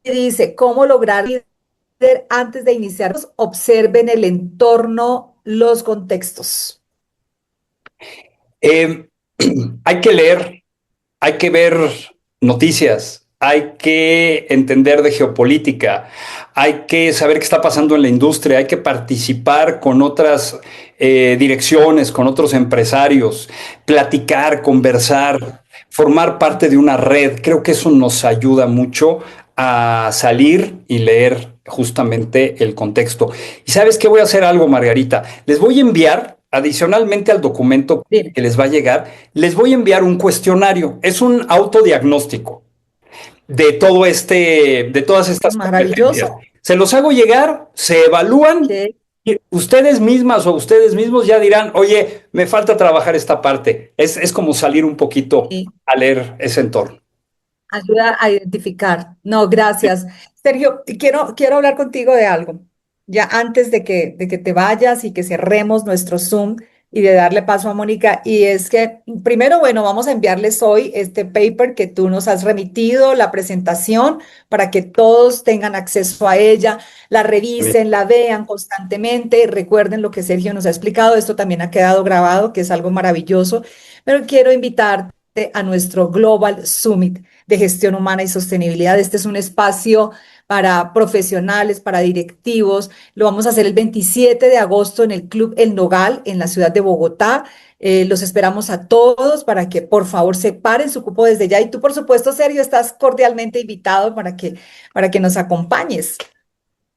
dice, ¿cómo lograr líder antes de iniciar? Observen el entorno, los contextos. Eh, hay que leer, hay que ver noticias, hay que entender de geopolítica, hay que saber qué está pasando en la industria, hay que participar con otras direcciones, con otros empresarios, platicar, conversar, formar parte de una red. Creo que eso nos ayuda mucho a salir y leer justamente el contexto. ¿Y sabes qué? Voy a hacer algo, Margarita. Les voy a enviar, adicionalmente al documento Dime. que les va a llegar, les voy a enviar un cuestionario. Es un autodiagnóstico de todas estas competencias. Maravilloso. Se los hago llegar, se evalúan Que y ustedes mismas o ustedes mismos ya dirán, oye, me falta trabajar esta parte. Es como salir un poquito a leer ese entorno. ayuda a identificar. No, gracias. Sergio, quiero hablar contigo de algo. Ya antes de que te vayas y que cerremos nuestro Zoom y de darle paso a Mónica, y es que primero, bueno, vamos a enviarles hoy este paper que tú nos has remitido, la presentación, para que todos tengan acceso a ella, la revisen, la vean constantemente, recuerden lo que Sergio nos ha explicado, esto también ha quedado grabado, que es algo maravilloso, pero quiero invitarte a nuestro Global Summit de Gestión Humana y Sostenibilidad. Este es un espacio para profesionales, para directivos. Lo vamos a hacer el 27 de agosto en el Club El Nogal, en la ciudad de Bogotá. Los esperamos a todos para que por favor separen su cupo desde ya. Y tú, por supuesto, Sergio, estás cordialmente invitado para que nos acompañes.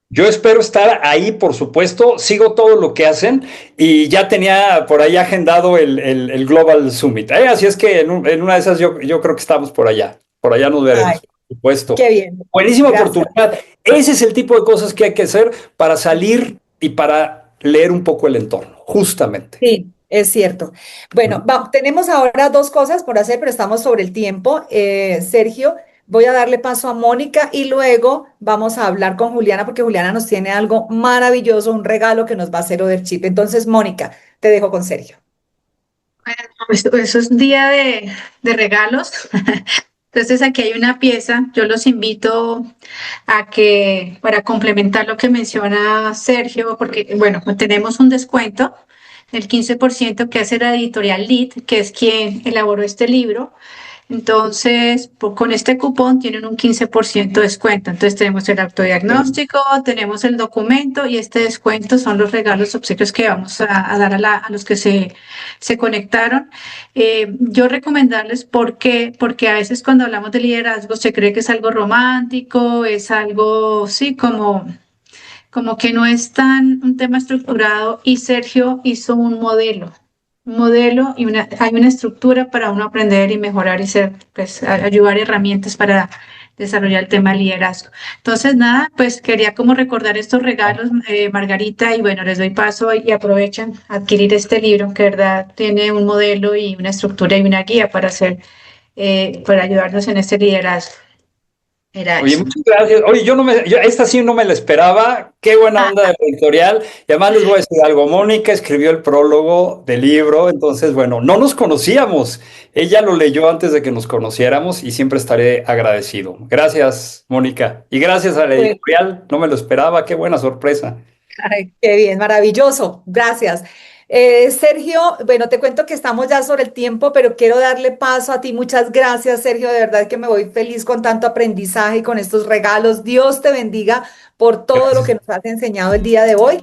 Yo espero estar ahí, por supuesto. Sigo todo lo que hacen y ya tenía por ahí agendado el Global Summit. Así es que en una de esas yo creo que estamos por allá. Por allá nos Ay, veremos, por supuesto. qué bien. Buenísima Gracias. oportunidad. Ese es el tipo de cosas que hay que hacer para salir y para leer un poco el entorno, justamente. Sí, es cierto. Bueno, tenemos ahora dos cosas por hacer, pero estamos sobre el tiempo. Sergio, voy a darle paso a Mónica y luego vamos a hablar con Juliana porque Juliana nos tiene algo maravilloso, un regalo que nos va a hacer Overchip. Entonces, Mónica, te dejo con Sergio. Bueno, eso es día de regalos. Entonces aquí hay una pieza. Yo los invito a que, para complementar lo que menciona Sergio, porque, bueno, pues tenemos un descuento del 15% que hace la editorial Lead, que es quien elaboró este libro. Entonces, con este cupón tienen un 15% de descuento. Entonces, tenemos el autodiagnóstico, tenemos el documento y este descuento son los regalos, obsequios que vamos a dar a los que se conectaron. Yo recomendarles porque a veces cuando hablamos de liderazgo se cree que es algo romántico, es algo, sí, como que no es tan un tema estructurado y Sergio hizo un modelo y hay una estructura para uno aprender y mejorar y ser, pues, ayudar herramientas para desarrollar el tema de liderazgo. Entonces, nada, pues quería como recordar estos regalos, Margarita, y bueno, les doy paso y aprovechen a adquirir este libro, que de verdad tiene un modelo y una estructura y una guía para hacer, para ayudarnos en este liderazgo. Era Oye, eso. muchas gracias. Oye, esta sí no me la esperaba. Qué buena onda de editorial. Y además les voy a decir algo. Mónica escribió el prólogo del libro, entonces, bueno, no nos conocíamos. Ella lo leyó antes de que nos conociéramos y siempre estaré agradecido. Gracias, Mónica. Y gracias a la Bueno, editorial. No me lo esperaba. Qué buena sorpresa. ay, qué bien, maravilloso. Gracias. Sergio, bueno, te cuento que estamos ya sobre el tiempo, pero quiero darle paso a ti. Muchas gracias, Sergio. De verdad que me voy feliz con tanto aprendizaje y con estos regalos. Dios te bendiga por todo lo Gracias. que nos has enseñado el día de hoy.